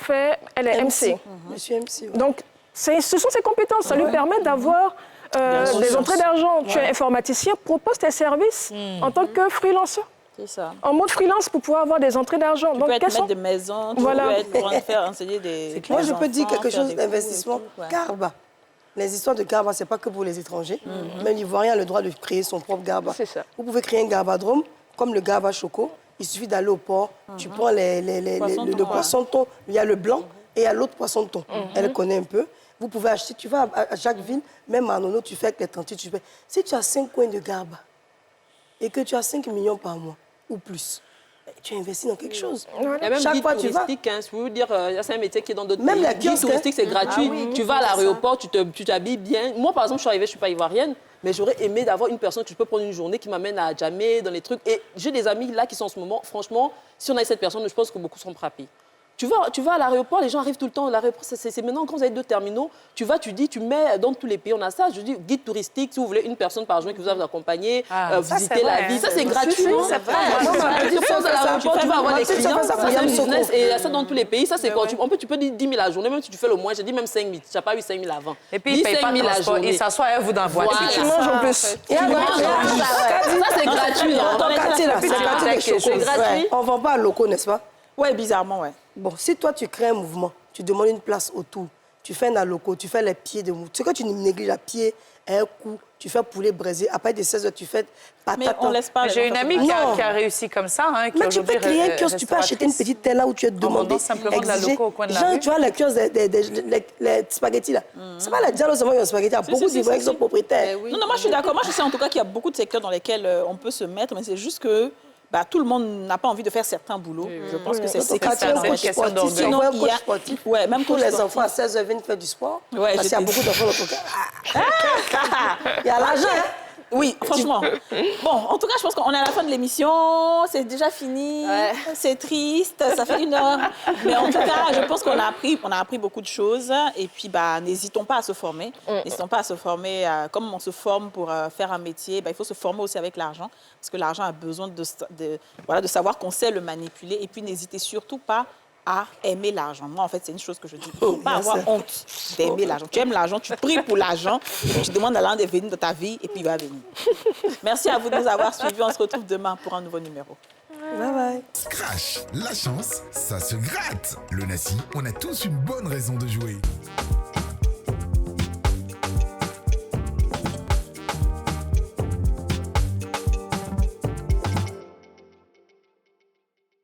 est MC. Monsieur MC. Donc, ce sont ses compétences. Ça lui permet d'avoir des entrées d'argent. Tu es informaticien, propose tes services en tant que freelancer. C'est ça. En mode freelance pour pouvoir avoir des entrées d'argent. Tu peux être maître de maison, tu peux être pour faire enseigner des... Moi, je peux dire quelque chose d'investissement. Garba. Les histoires de Garba, ce n'est pas que pour les étrangers. Même l'Ivoirien a le droit de créer son propre Garba. C'est ça. Vous pouvez créer un Garbadrome, comme le Garba Choco. Il suffit d'aller au port, tu prends le poisson-thon, il y a le blanc et il y a l'autre poisson-thon. Elle connaît un peu. Vous pouvez acheter, tu vas à Jacquesville, même à Nono, tu fais avec les 38, tu fais. Si tu as 5 coins de Garba et que tu as 5 millions par mois ou plus, tu investis dans quelque chose. Il y a même Chaque guide fois, tu vas. touristique, je peux vous dire, c'est un métier qui est dans d'autres Même pays. la Guide kiosque, touristique, c'est gratuit. Tu vas à l'aéroport, tu t'habilles bien. Moi, par exemple, je suis arrivée, je ne suis pas ivoirienne, mais j'aurais aimé d'avoir une personne que je peux prendre une journée qui m'amène à Djamé, dans les trucs. Et j'ai des amis là qui sont en ce moment, franchement, si on a cette personne, je pense que beaucoup seront frappés. Tu vas à l'aéroport, les gens arrivent tout le temps. L'aéroport, c'est maintenant, quand vous avez 2 terminaux, tu mets dans tous les pays, on a ça. Je dis guide touristique, si vous voulez une personne par jour qui vous va vous accompagner, visiter la ville. Ça, c'est gratuit. Ça, c'est vrai. Tu poses à l'aéroport, tu vas avoir des clients. Ça, c'est un business. Et il y a ça dans tous les pays. Ça, c'est quand tu peux dire 10 000 à journée, même si tu fais le moins. J'ai dit même 5 000. Tu n'as pas eu 5 000 avant. Et puis, il ne paye pas de transport. Il s'assoit à vous dans la voiture. Et tu manges en plus. Ça, c'est gratuit. C'est gratuit. On ne vend pas à locaux, n'est-ce pas? Ouais, bizarrement, ouais. Bon, si toi, tu crées un mouvement, tu demandes une place autour, tu fais un aloco, tu fais les pieds de mouvement. Ce que tu négliges à pied, un coup, tu fais poulet braisé. Après, de 16 heures, tu fais patate. Mais on laisse pas... J'ai une amie qui a réussi comme ça. Mais tu peux créer un kiosque, tu peux acheter une petite terre là où tu es demandé. Simplement de la loco au coin de la rue. Tu vois, les kiosques, les spaghettis là. C'est pas la dialogue seulement qui ont spaghettis. Il y a beaucoup d'Ivoiriens qui sont propriétaires. Non, moi, je suis d'accord. Moi, je sais en tout cas qu'il y a beaucoup de secteurs dans lesquels on peut se mettre, mais c'est juste que... tout le monde n'a pas envie de faire certains boulots. Je pense que c'est quand tu es un coach sportif, sinon un coach sportif, même tous les enfants à 16 h viennent faire du sport, parce qu'il y a beaucoup d'enfants dans ton cas. Il y a l'argent, hein? Oui, franchement. Bon, en tout cas, je pense qu'on est à la fin de l'émission. C'est déjà fini. Ouais. C'est triste. Ça fait 1 heure. Mais en tout cas, je pense qu'on a appris beaucoup de choses. Et puis, n'hésitons pas à se former. N'hésitons pas à se former. Comme on se forme pour faire un métier, il faut se former aussi avec l'argent. Parce que l'argent a besoin de savoir qu'on sait le manipuler. Et puis, n'hésitez surtout pas à aimer l'argent. Moi, en fait, c'est une chose que je dis. Il ne faut pas avoir honte d'aimer l'argent. Tu aimes l'argent, tu pries pour l'argent, tu demandes à l'un de venir dans ta vie et puis il va venir. Merci à vous de nous avoir suivis. On se retrouve demain pour un nouveau numéro. Bye bye. Scratch, la chance, ça se gratte. Le Nassi, on a tous une bonne raison de jouer.